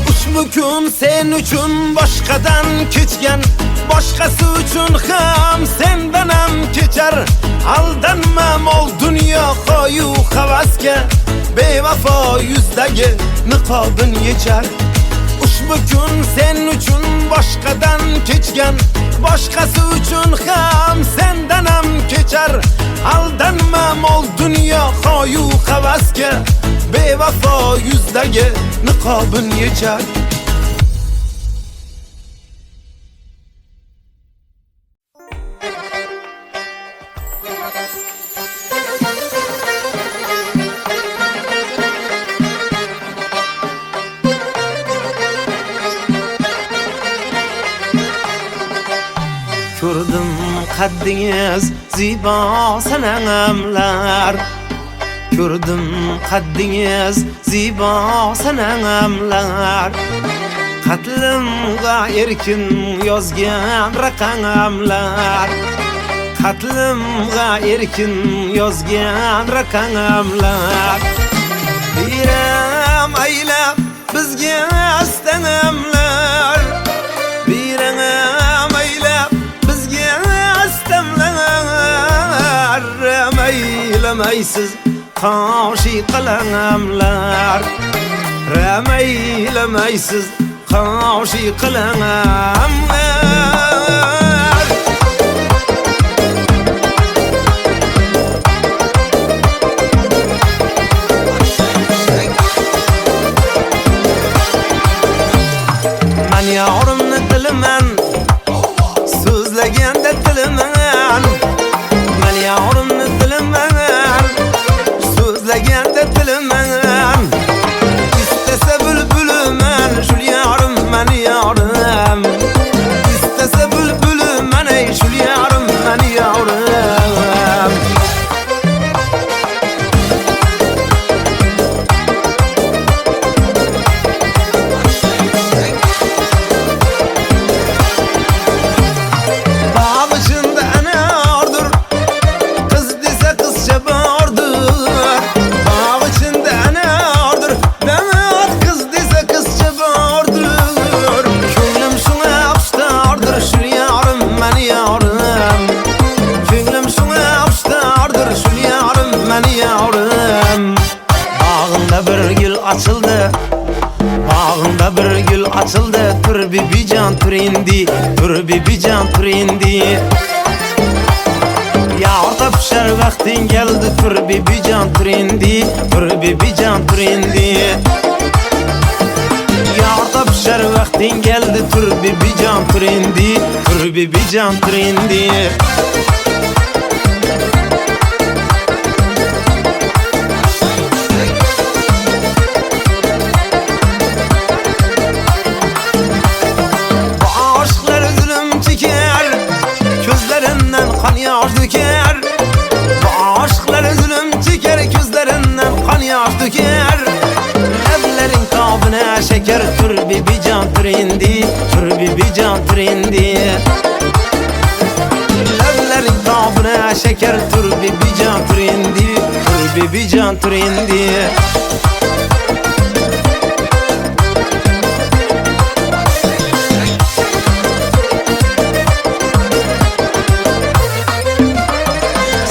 Ushbu kun sen uchun boshqadan kechgan, boshqasi uchun ham sendan ham kechar. Aldanma mol dunyo qo'yu havasga, Bevafo yüzdagi niqobin yechar. Ushbu kun sen uchun boshqadan kechgan, boshqasi uchun ham sendan ham kechar. Aldanma mol dunyo qoyu havasga, bevafo yüzdagi niqobin yechar. Ko'rdim qaddingiz zibo sanamlar, ko'rdim qaddingiz zibo sanamlar. Qatlimga erkin yozgan raqamlar, qatlimga erkin yozgan raqamlar. Biram aylab bizga astanamlar, biram aylab bizga astamlar. Ramaylamaysiz qoshi qalamlar, ramaylamaysiz qoshi qalamlar. Man yorimni dilaman, so'zlaganda tilaman. Man yorimni dilaman, so'zlaganda tilaman. İstese bülbülümen şul yarim man yorim, İstese bülbülümen ey şul yarim man yorim. Bağışında anardır, kız dese kızça bağırdır. Bağışında anardır, damat kız dese kızça bağırdır. Könglim şuna apıştardır, şul yarim man yorim. Könglim şuna apıştardır, şul yarim man yorim. Bağında bir gül açıldı, bağında bir gül açıldı. Tur bibican tur indi, tur bibican tur indi. Yağda pişer vaktin geldi, tur bibican tur indi, tur bibican tur indi. Yağda pişer vaktin geldi, tur bibican tur indi, tur bibican tur indi. Döker, bu aşklar zulüm çeker, gözlerinden kan yaş döker. Evlerin kabına şeker, tur bibican tur indi, tur bibican tur indi. Evlerin kabına şeker, tur bibican tur indi, tur bibican tur indi.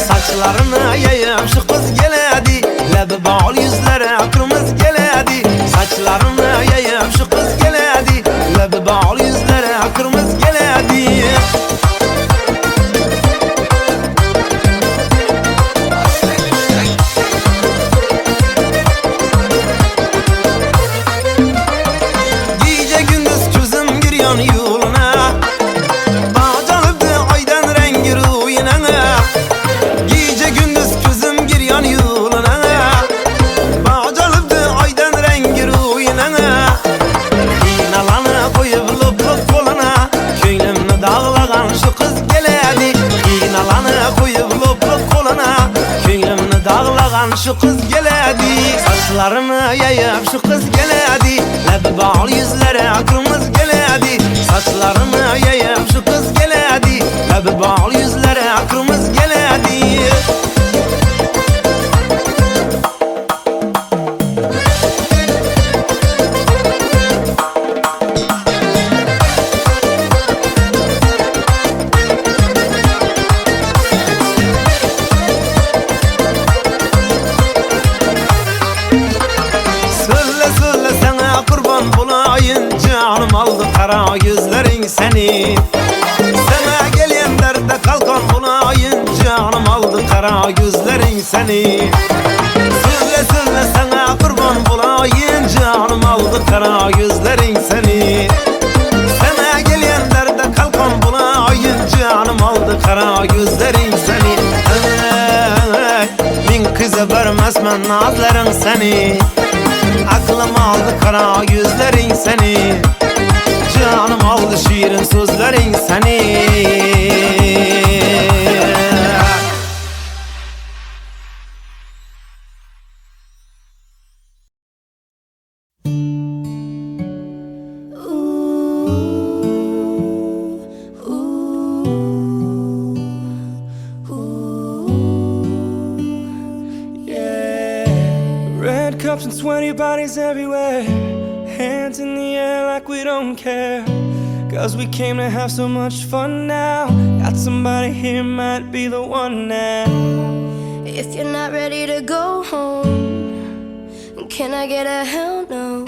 Saçlarını yayıp şu kız geledi, lebi bağlı yüzlere kırmızı geledi. Saçlarını yayıp şu kız geledi, lebi bağlı yüzlere kırmızı geledi. Gece gündüz gözüm giriyor yoluna, bağcalıptı aydan rengi ruyuna. Gece gündüz gözüm giriyor yoluna, bağcalıptı aydan rengi ruyuna. İnalanı koyup luplup koluna, köynümünü dağlagan şu kız geledi. İnalanı koyup luplup koluna, köynümünü dağlagan şu kız geledi. Saçlarını yayıp şu kız geledi, lebi bağlı yüzlere kırmızı geledi. Saçlarını yayıp şu kız geledi, lebi bağlı yüzlere kırmızı geledi. aldı kara gözlerin seni. Söyle söyle sana kurban bulayım, canım aldı kara gözlerin seni. Sana gelenlerde kalkan bulayım, canım aldı kara gözlerin seni. Min kıza vermezmen nazların seni. Aklım aldı kara gözlerin seni. Canım aldı şiirin sözlerin seni. Red cups and sweaty bodies everywhere, hands in the air like we don't care. Cause we came to have so much fun now. Got somebody here, might be the one now. If you're not ready to go home, can I get a hell no?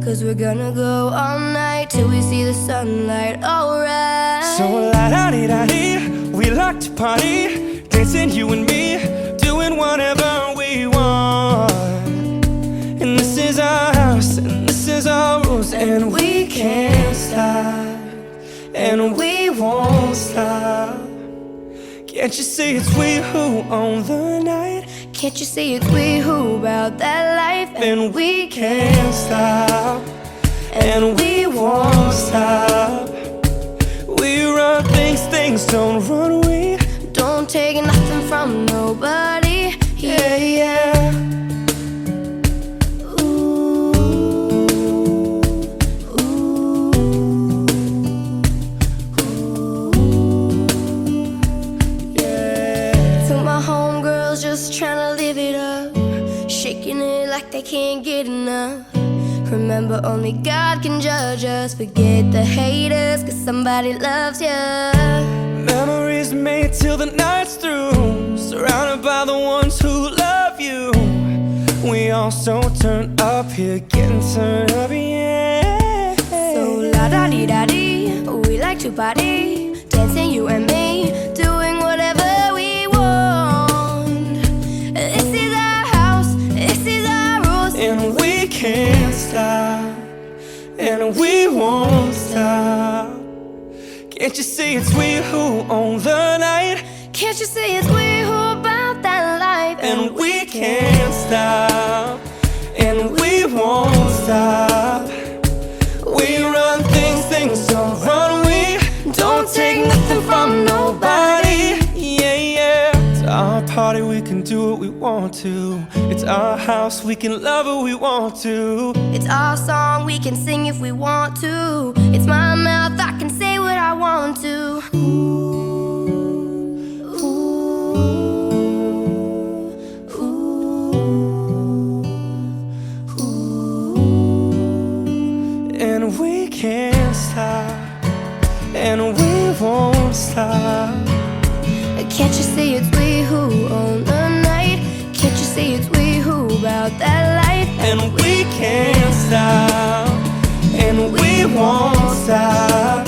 Cause we're gonna go all night till we see the sunlight, alright. So la-da-dee-da-dee, we like to party, dancing you and me, doing whatever we want. And this is our house, and this is our rules, and we can't stop, and we won't stop. Can't you see it's we who own the night? Can't you see it's we who about that life? And we can't stop, and we won't stop. We run things, things don't run. We don't take nothing from nobody. yeah, yeah. Just tryna live it up, shaking it like they can't get enough. Remember, only God can judge us. Forget the haters, cause somebody loves ya. Memories made till the night's through, surrounded by the ones who love you. We all so turned up here, getting turned up, yeah. So la-da-dee-da-dee, we like to party, dancing you and me, doing whatever we want. This is our house, this is our rules, and we can't stop, and we won't stop. Can't you see it's we who own the night? Can't you see it's we who about that life? And we can't stop, and we won't stop. We run things, things don't run. We don't take nothing from nobody. Yeah, yeah. It's our party, we can do what we want to. It's our house, we can love who we want to. It's our song, we can sing if we want to. It's my mouth, I can say what I want to. And we can't stop, and we won't stop. Can't you see it's we who own the night? Can't you see it's we who about that life? And we can't stop, and we won't stop.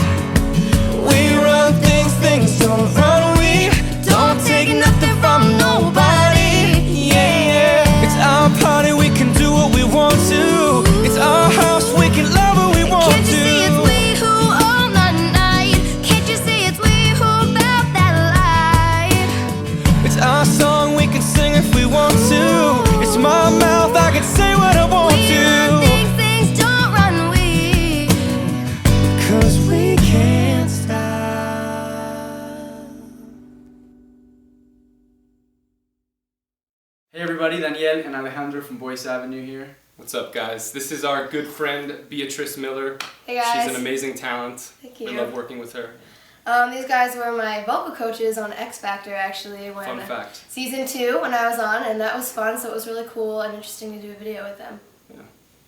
We run things, things don't run. We don't take nothing from nobody. Yeah, yeah. It's our party, we can do what we want to. It's our house, we can love who we want to. Can't you see it's we who own the night? Can't you see it's we who about that life? It's our song, we can sing if we want to. It's my mouth, I can say what I want We run to. things, things don't run. We, Cause we can't stop. Hey everybody, Daniel and Alejandro from Boyce Avenue here. What's up, guys? This is our good friend Beatrice Miller. Hey guys. She's an amazing talent. Thank you. We love working with her. These guys were my vocal coaches on X Factor actually when Fun fact. season 2 when I was on, and that was fun, so it was really cool and interesting to do a video with them. Yeah.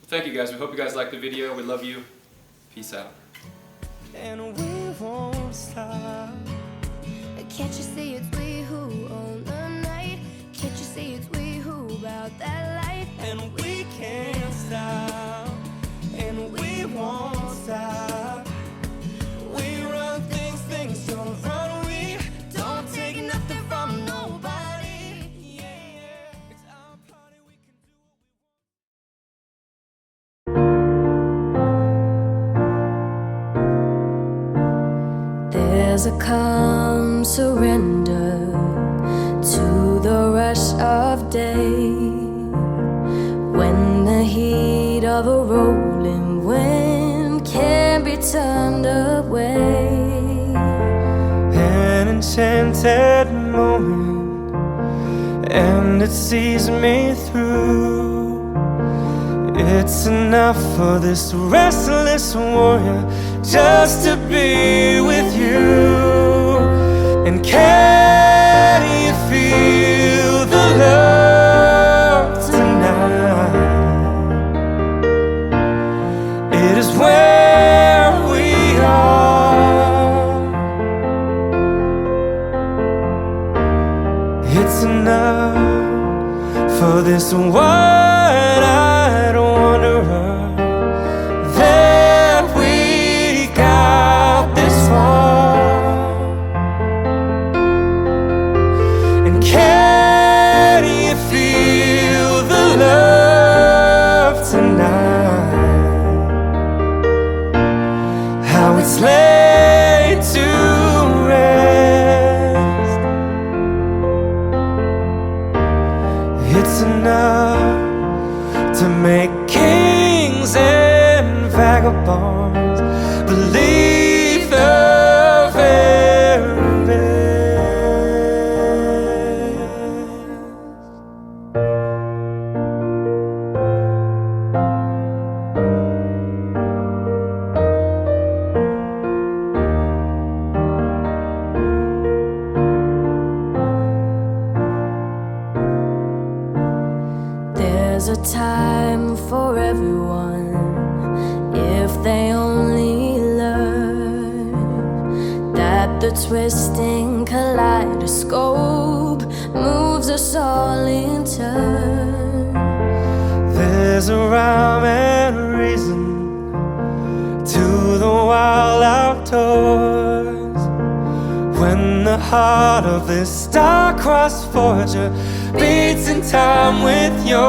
Thank you guys. We hope you guys liked the video. We love you. Peace out. And we won't stop. can't you see it's we who own the night? Can't you see it's we who about that life? And we can't stop, and we won't stop. We run things, things don't run. We don't take nothing from no There's a calm surrender to the rush of day, when the heat of a rolling wind can't be turned away. An enchanted moment, and it sees me through. It's enough for this restless warrior just to be with you. And can you feel the love tonight? It is where we are. It's enough for this wide-eyed wanderer that we got this far. And can you feel the love tonight? How it's laid to rest. It's enough to make kings and vagabonds believe the very best. There's a time for everyone if they only learn that the twisting kaleidoscope moves us all in turn. There's a rhyme and reason to the wild outdoors, when the heart of this star-crossed forger beats in time with yours.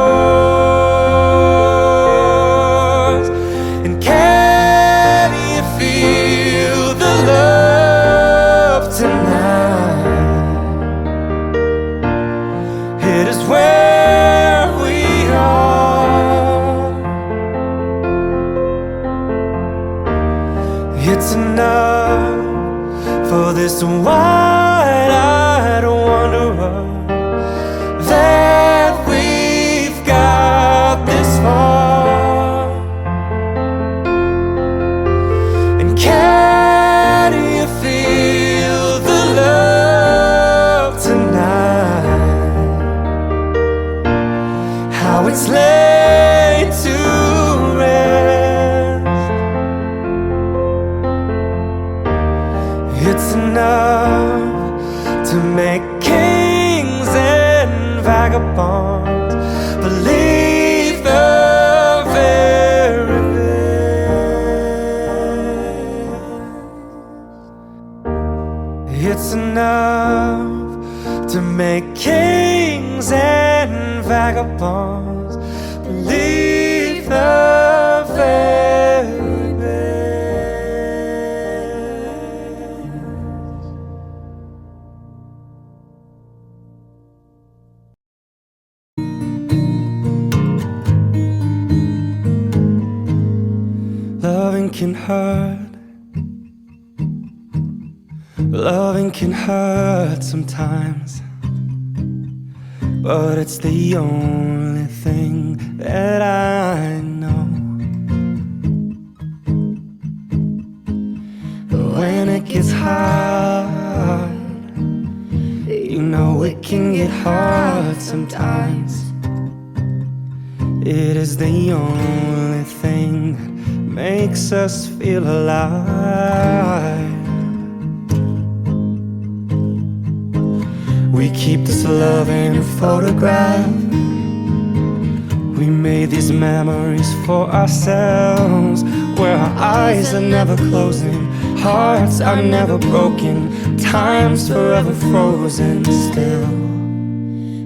And can you feel the love tonight? It is where we are. It's enough for this wide-eyed wanderer that we've got this far. And can you feel the love tonight? How it's laid to rest. It's enough to make kings and vagabonds believe the very best. It's enough to make kings and vagabonds believe the very best. Loving can hurt. Loving can hurt sometimes, but it's the only thing that I know. When it gets hard, you know it can get hard sometimes. It is the only thing that makes us feel alive. We keep this love in a photograph. We made these memories for ourselves, where our eyes are never closing, hearts are never broken, time's forever frozen still.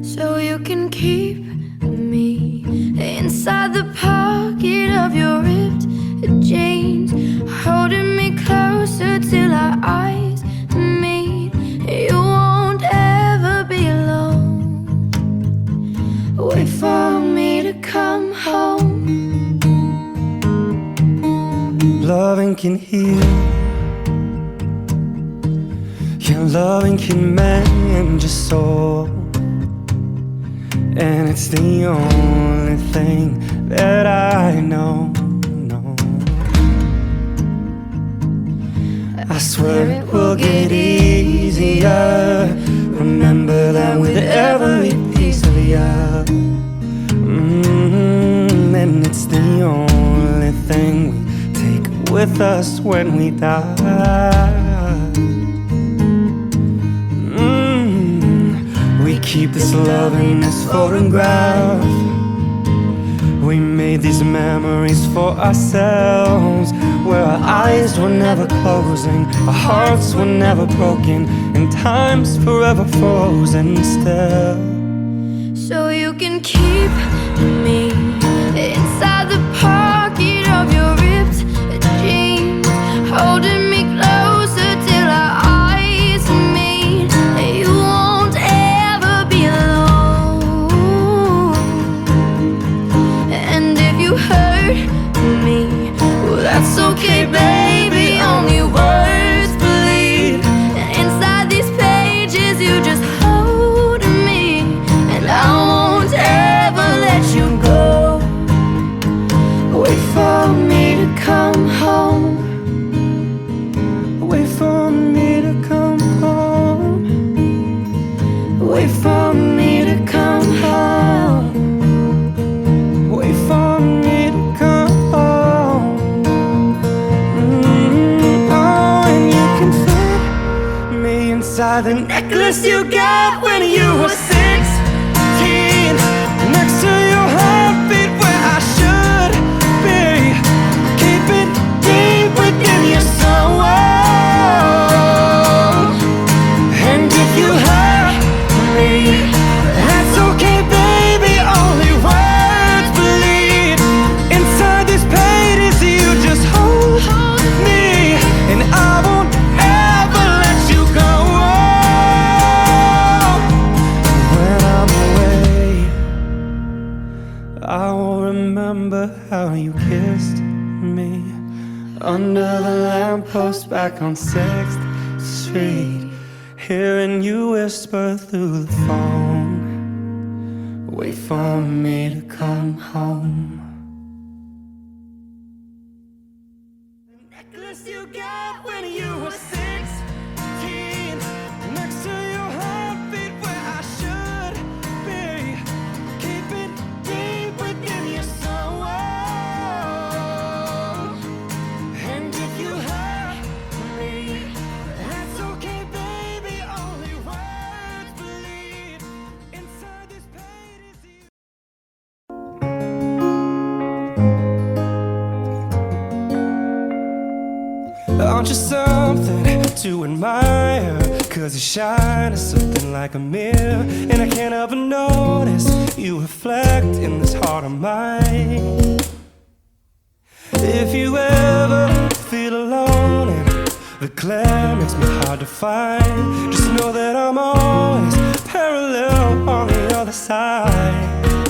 So you can keep me inside the pocket of your ripped jeans, holding me closer till our eyes loving can heal. Your loving can mend your soul, and it's the only thing that I know. I swear it will get easier. Remember that with every piece of you. And it's the only thing we take with us when we die. We keep this love in this photograph. We made these memories for ourselves, where our eyes were never closing, our hearts were never broken, and time's forever frozen still. So you can keep me inside the pocket of your ripped jeans, holding me closer till our eyes meet. You won't ever be alone. And if you hurt me, well, that's okay, baby. Only words bleed. And inside these pages, you just hold me, and I won't ever let you go. Wait for me to come home. Wait for me to come home. Wait for me to come home. Wait for me to come home. Oh, and you can fit me inside the necklace you got when you were 16, next to your heartbeat where I should be. Keep it deep within your soul. And if you hurt me, that's okay, baby. Only words bleed. Inside these pages, you just hold me, and I won't ever let you go. When I'm away, I will remember how you kissed me under the lamppost back on 6th Street, hearing you whisper through the phone, wait for me to come home. The necklace you got when you were 16, next to your heartbeat where I should be. Keep it deep within your soul. And if you hurt me, that's okay, baby. Only words bleed. Inside these pages, aren't you something to admire? 'Cause you shine as something like a mirror, and I can't help but notice you reflect in this heart of mine. If you ever feel alone and the glare makes me hard to find, just know that I'm always parallel on the other side.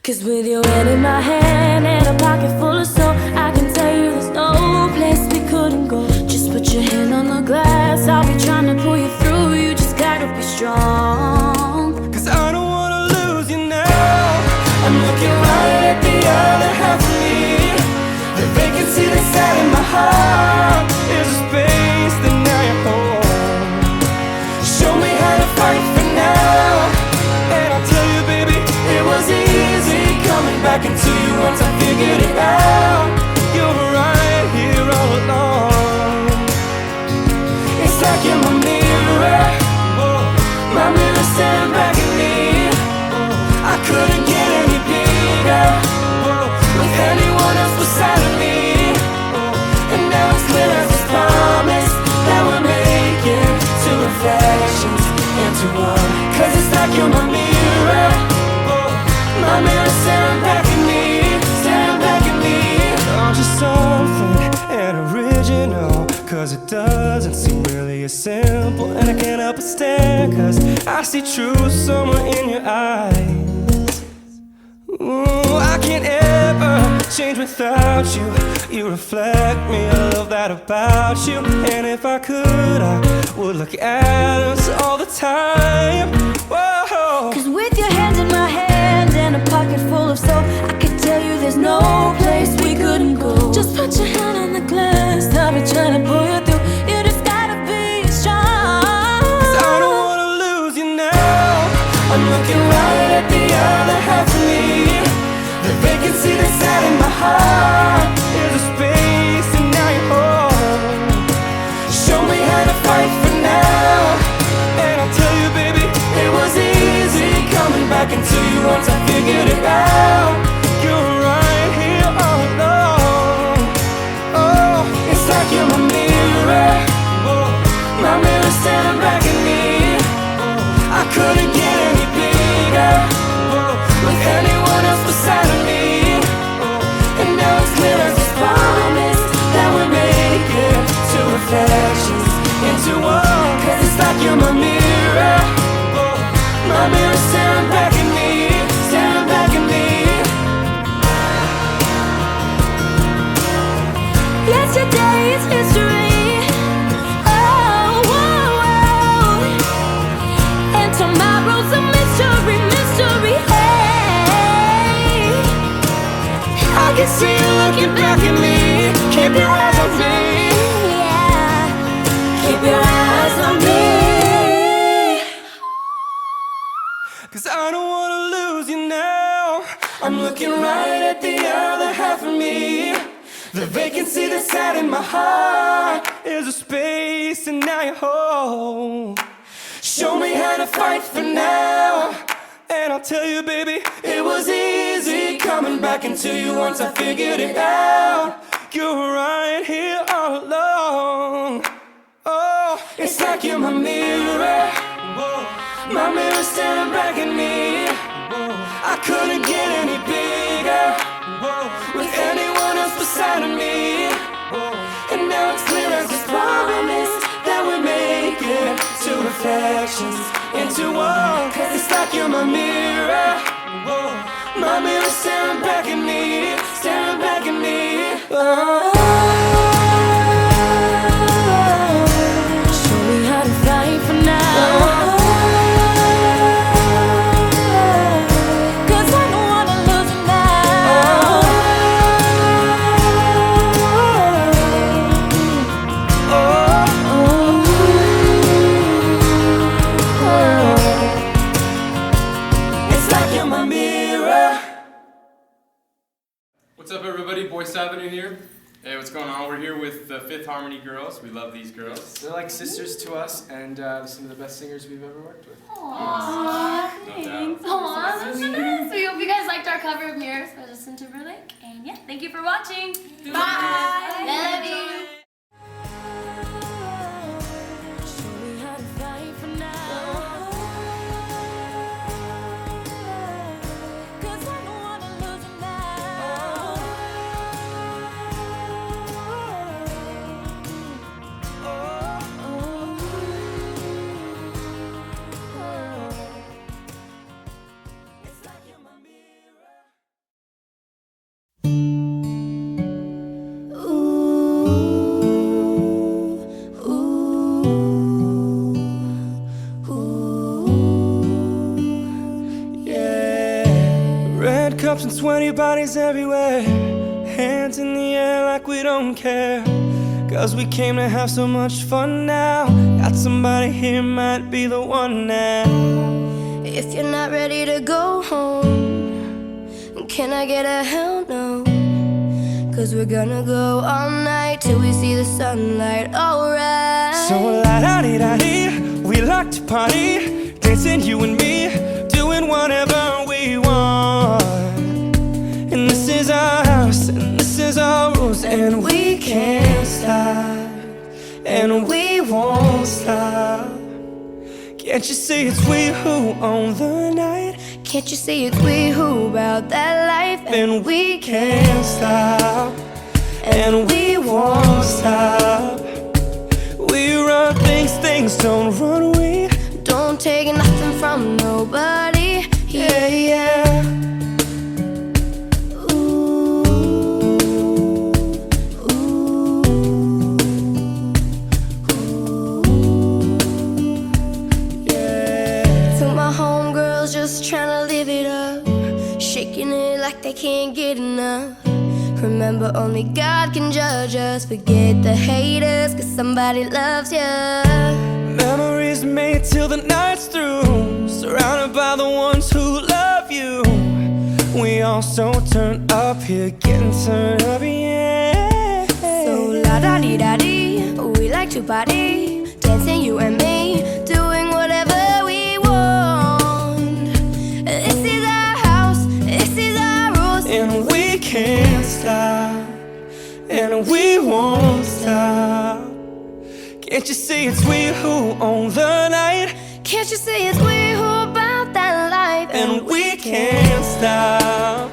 'Cause with your hand in my hand and a pocket full of soul, I can tell you there's no place we couldn't go. Just put your hand on the glass, I'll be trying to pull you through. You just gotta be strong. 'Cause I don't wanna lose you now. I'm looking right at the other half of me. The vacancy that's sat in my heart is a space that now you're home. Show me how to fight for now, and I'll tell you, baby, it was easy coming back into you once I figured it out. You're right here all along. It's like you're my mirror, my mirror staring back at me. I couldn't get any bigger with anyone else beside of me. And now it's clear as this promise that we're making two reflections into one. 'Cause it's like you're my mirror, my mirror staring back at me, staring back at me. Aren't you something and original? 'Cause it doesn't seem really as simple, and I can't help but stare, 'cause I see truth somewhere in your eyes. Ooh, I can't ever change without you. You reflect me, I love that about you. And if I could, I would look at us all the time. Whoa. Cause with your hand in my hand and a pocket full of soap, I could tell you there's no place we couldn't go. Just put your hand on the glass, I'll be trying to pull you through. You just gotta be strong. Cause I don't wanna lose you now. I'm looking right at the other half of me. The vacancy that's out in my heart is a space and now you're home. Show me how to fight for now. And I'll tell you, baby, it was easy coming back into you once I figured it out. You're right here all along. Oh, it's like you're my mirror. My mirror standing back at me. I couldn't get any bigger with anyone else beside of me. And now it's clear as this promise that we're making two reflections into one. Cause it's like you're my mirror. My mirror staring back at me, staring back at me. Yesterday is history. Oh, whoa, whoa. And tomorrow's a mystery, mystery. Hey, I can see you looking back at me. Keep your eyes on me. yeah. Keep your eyes on me. Cause I don't wanna lose you now. I'm looking right at the other half of me. The vacancy that's out in my heart is a space and now you're home. Show me how to fight for now. And I'll tell you, baby, it was easy coming back into you once I figured it out. You're right here all along. Oh, it's like you're my mirror. My mirror staring back at me. I couldn't get any bigger with anyone else beside of me. And now it's clear as this promise that we're making two reflections into one. Cause it's like you're my mirror. My mirror staring back at me, staring back at me. Show me how to fight for now. Cause I don't wanna lose you now. It's like you're my mirror. What's up, everybody? Boyce Avenue here. Hey, what's going on? We're here with the Fifth Harmony girls. We love these girls. They're like sisters to us, and some of the best singers we've ever worked with. Aww, No doubt. thanks. Aww, that's so nice. We hope you guys liked our cover of Mirrors by Justin Timberlake. And yeah, thank you for watching. Bye. Love you. Show me how to fight for now. Cause I don't wanna lose you now. It's like you're my mirror. Red cups and sweaty bodies everywhere. Hands in the air like we don't care. Cause we came to have so much fun now. Got somebody here, might be the one now. If you're not ready to go home, can I get a hell no? Cause we're gonna go all night till we see the sunlight, alright. So la-da-dee-da-dee, we like to party. Dancing you and me, doing whatever we want. And this is our house, and this is our rules. And we can't stop, and we won't stop. Can't you see it's we who own the night? Can't you see it's we who about that life? And we can't stop, and we won't stop. We run things, things don't run. We don't take nothing from nobody. Yeah, yeah. Ooh, just trying to live it up, shaking it like they can't get enough. Remember, only God can judge us. Forget the haters, cause somebody loves ya. Memories made till the night's through, surrounded by the ones who love you. We all so turned up here, getting turned up, yeah. So la-da-dee-da-dee, we like to party, dancing you and me, doing whatever we want. This is our house, this is our rules, And we can't stop, and we won't stop. Can't you see it's we who own the night? Can't you see it's we who about that life? And we can't stop,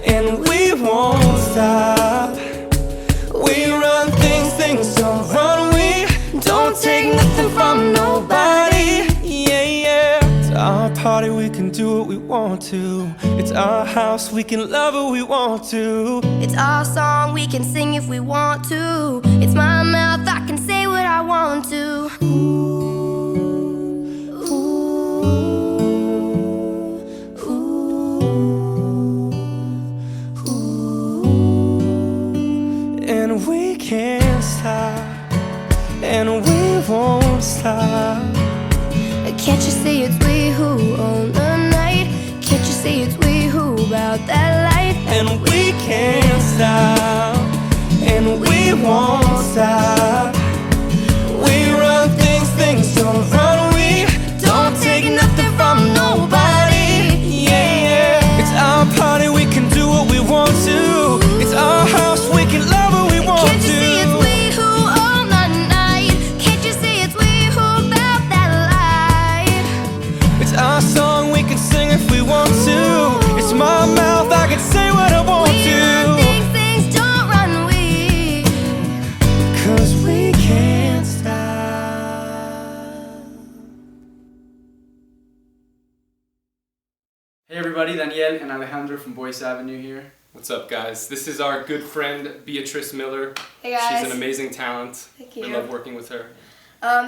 and we won't stop. We run things, things don't run. We don't take nothing from nobody. Yeah, yeah. It's our party, we can do what we want to. It's our house, we can love who we want to. It's our song, we can sing if we want to. It's my mouth, I can say what I want to. And we can't stop, and we won't stop. Can't you see it's we who own the night? Can't you see it's we who about that life? And we can't stop, and we won't stop. We run things, things don't run. We don't take nothing from nobody. Yeah, yeah. It's our party, we can do what we want to. It's our house, we can love who we want to. Can't you see it's we who own the night? Can't you see it's we who about that life? It's our song, we can sing if we want to. It's my mouth, I can say what I want We run to. things, things don't run. We 'Cause we can't stop. Hey everybody, Daniel and Alejandro from Boyce Avenue here. What's up, guys? This is our good friend Beatrice Miller. Hey guys. She's an amazing talent. Thank We you. love working with her.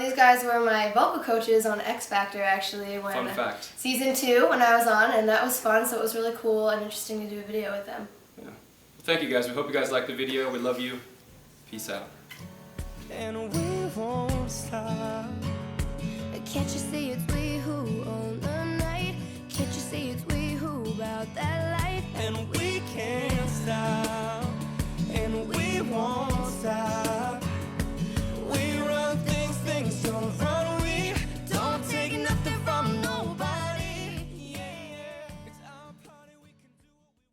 These guys were my vocal coaches on X Factor actually when Fun fact. season 2 when I was on, and that was fun, so it was really cool and interesting to do a video with them. Yeah. Thank you, guys. We hope you guys liked the video. We love you. Peace out. And we won't stop. Can't you see it's we who own the night? Can't you see it's we who about that life? And we can't stop, and we won't stop. We run things, things don't run. We don't take nothing from nobody. Yeah, yeah. It's our party, we can do what we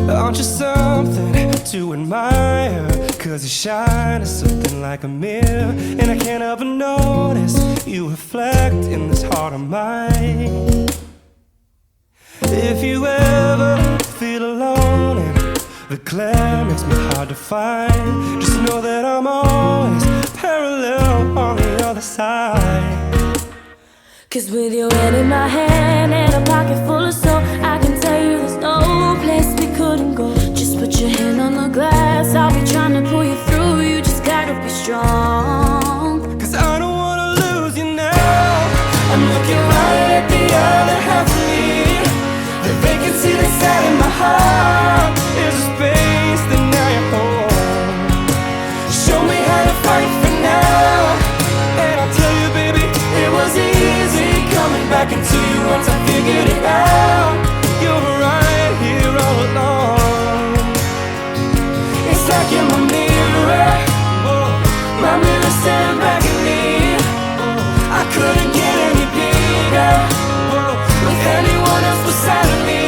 want. Aren't you something to admire? 'Cause you shine as something like a mirror, and I can't help but notice you reflect in this heart of mine. If you ever feel alone and the glare makes me hard to find, just know that I'm always parallel on the other side. 'Cause with your hand in my hand and a pocket full of soul, I can tell you there's no place we couldn't go. Just put your hand on the glass, I'll be trying to pull you through. You just gotta be strong. 'Cause I don't wanna lose you now. I'm looking right at the other half of me. The vacancy that's sat in my heart is a space that now you're home. Show me how to fight for now, and I'll tell you, baby, it was easy coming back into you once I figured it out. You were right here all along. It's like you're my mirror, my mirror staring back at me. I couldn't get any bigger with anyone else beside of me.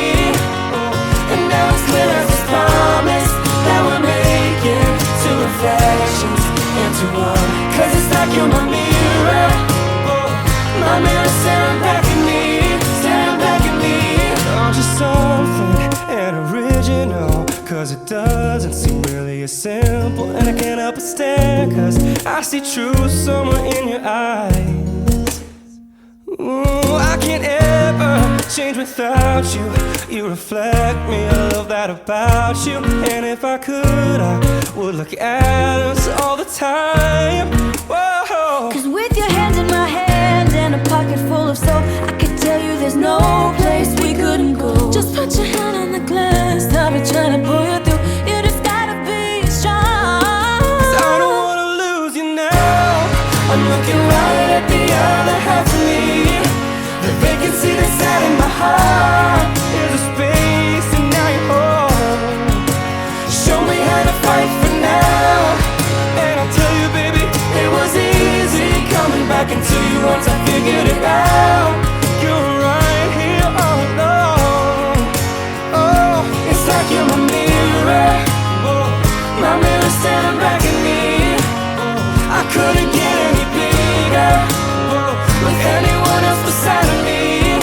And now it's clear as this promise that we're making two reflections into one. 'Cause it's like you're my mirror, my mirror staring back at me, staring back at me. Aren't you something and original? 'Cause it doesn't seem really as simple, and I can't help but stare, 'cause I see truth somewhere in your eyes. Ooh, I can't ever change without you. You reflect me, I love that about you. And if I could, I would look at us all the time. Whoa. Cause with your hand in my hand and a pocket full of soap, I could tell you there's no place we couldn't go. Just put your hand on the glass, I'll be trying to pull you through. You just gotta be strong. Cause I don't wanna lose you now. I'm looking right at the other half of me. The vacancy that's out in my heart is a space and now you're home. Show me how to fight for now. And I'll tell you baby, it was easy coming back into you once I figured it out. You're right here all alone. Oh, it's like you're my mirror. My mirror standing back at me. I couldn't get any bigger with anyone else beside of me.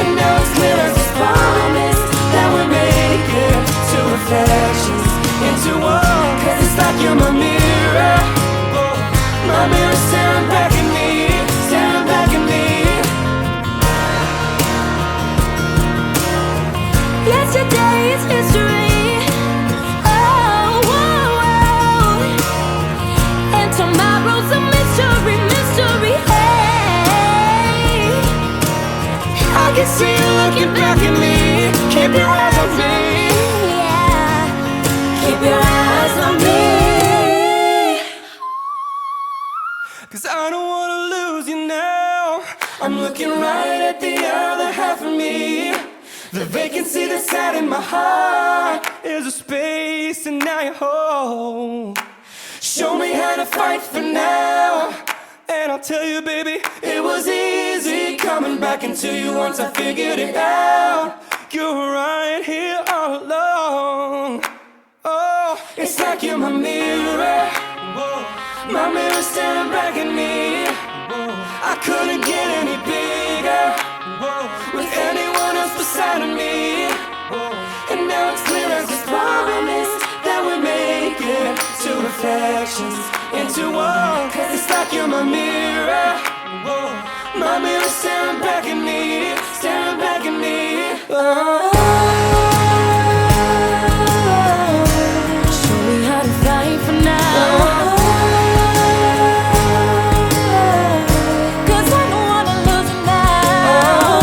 And now it's clear as this promise that we're making two reflections into one. Cause it's like you're my mirror. My mirror staring back at me, staring back at me. Yesterday is history. Oh, whoa, whoa. And tomorrow's a mystery, mystery. Hey, I can see you looking back at me. Keep your eyes on me. yeah. Keep your eyes on me. Cause I don't wanna lose you now. I'm looking right at the other half of me. The vacancy that's out in my heart is a space and now you're home. Show me how to fight for now. And I'll tell you baby, it was easy coming back into you once I figured it out. You're right here all along. Oh, it's like you're my mirror. My mirror staring back at me. I couldn't get any bigger with anyone else beside of me. And now it's clear as this promise that we're making two reflections into one. Cause it's like you're my mirror. My mirror staring back at me, staring back at me. Show me how to fight for now. Cause I don't wanna lose you now.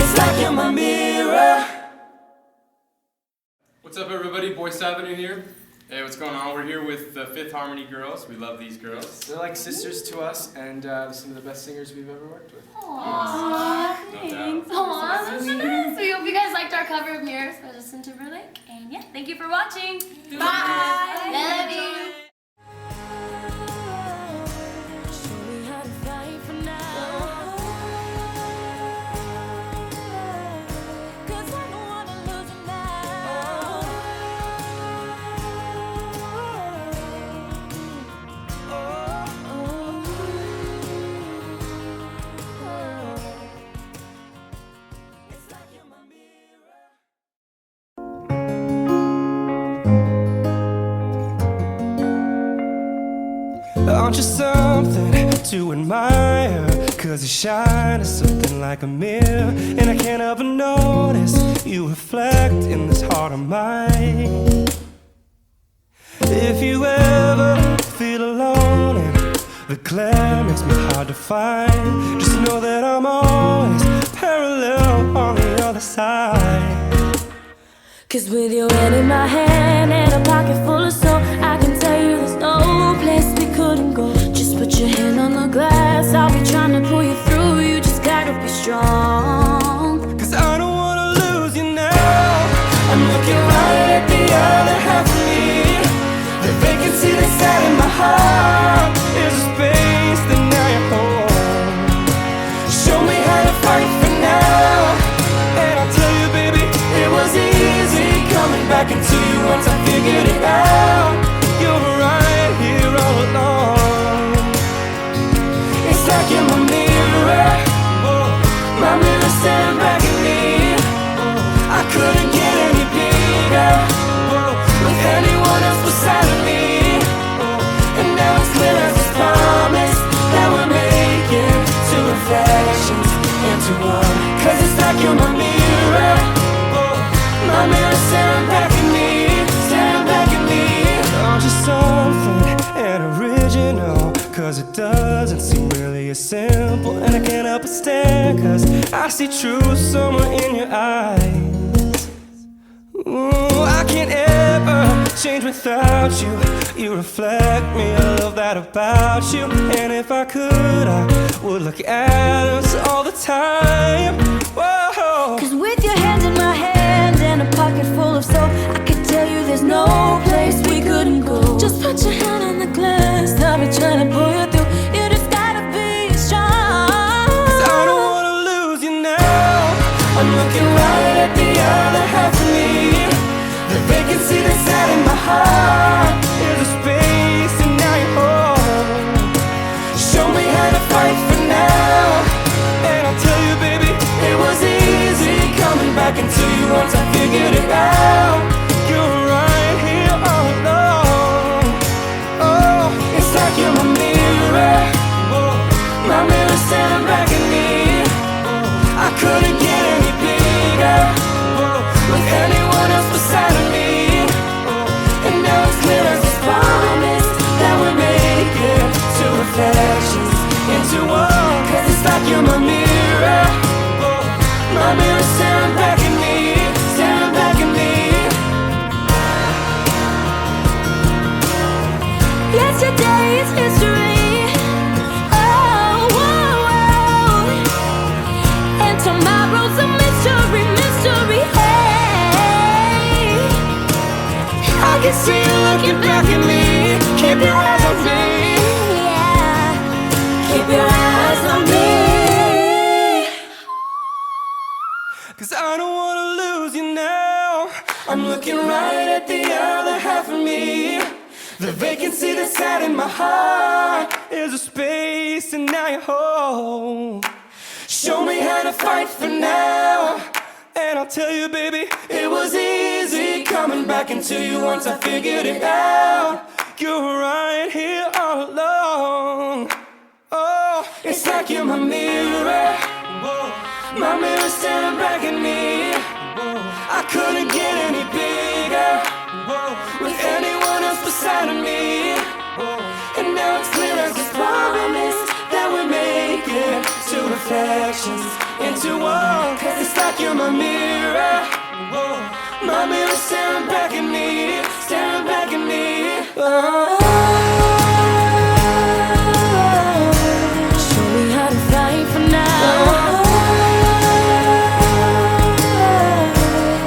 It's like you're my mirror. What's up, everybody? Boyce Avenue here. Hey, what's going on? We're here with the Fifth Harmony girls. We love these girls. They're like sisters to us, and some of the best singers we've ever worked with. Aww, No thanks. doubt. Aww, that's so nice. We hope you guys liked our cover of Mirrors by Justin Timberlake. And yeah, thank you for watching. Bye. Love you. Show me how to fight for now. Cause I don't wanna lose you now. It's like you're my mirror. Aren't you something to admire? Cause you shine as something like a mirror. And I can't help but notice you reflect in this heart of mine. If you ever feel alone and the glare makes me hard to find, just know that I'm always parallel on the other side. Cause with your hand in my hand and a pocket full of soap, I can tell you there's no place we couldn't go. Just put your hand on the glass, I'll be trying to pull you through. You just gotta be strong. Cause I don't wanna lose you now. I'm looking right at the other half of me. The vacancy that's out in my heart is a space that now you're home. Show me how to fight for now. And I'll tell you baby, it was easy coming back into you once I figured it out. You're right here all along. It's like you're my mirror. My mirror staring back at me. I couldn't get any bigger into one. Cause it's like you're my mirror. Oh, my mirror staring back at me, staring back at me. You're just something and original, cause it doesn't seem really as simple. And I can't help but stare, cause I see truth somewhere in your eyes. Ooh, I can't ever change without you. You reflect me, I love that about you. And if I could, I would look at us all the time. Whoa. Cause with your hand in my hand and a pocket full of soap, I could tell you there's no place we couldn't go. Just put your hand on the glass, I'll be trying to pull you through. You just gotta be strong. Cause I don't wanna lose you now. I'm looking right at the other half of me. The vacancy that's out in my heart is a space and now you're home. Show me how to fight for now. And I'll tell you, baby, it was easy coming back into you once I figured it out. You're right here all along. Oh, it's like you're my mirror. Oh, my mirror staring back at me. Oh, I couldn't get any bigger. Oh, with anyone else beside of me. Oh, and now it's clear as this promise that we're making two reflections into one. Cause it's like you're my mirror. Oh, my mirror staring back at me, staring back at me. Yesterday is history. Oh, whoa, whoa. And tomorrow's a mystery, mystery. Hey, I can see you looking back at me. Keep your eyes on me. yeah. Keep your eyes on me. Cause I don't wanna lose you now. I'm looking right at the other half of me. The vacancy that's out in my heart is a space and now you're home. Show me how to fight for now. And I'll tell you, baby, it was easy coming back into you once I figured it out. You're right here all along. Oh, it's like you're my mirror. Whoa. My mirror staring back at me. Whoa. I couldn't get any bigger. Whoa. With anyone else beside of me. Whoa. And now it's clear as this promise that we're making two reflections into one. Cause it's like you're my mirror. Whoa. My mirror staring back at me, staring back at me. Show me how to fight for now.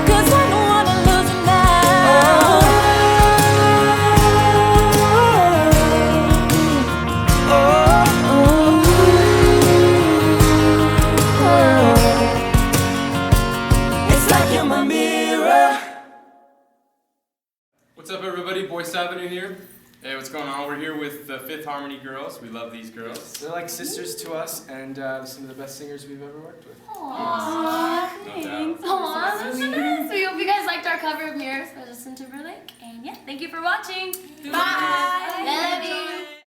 Cause I don't wanna lose you now. It's like you're my mirror. What's up, everybody? Boyce Avenue here. Hey, what's going on? We're here with the Fifth Harmony girls. We love these girls. They're like sisters to us, and some of the best singers we've ever worked with. Aww, No thanks. doubt. Aww, that's so nice. We hope you guys liked our cover of Mirrors by Justin Timberlake. And yeah, thank you for watching. Bye. Love you.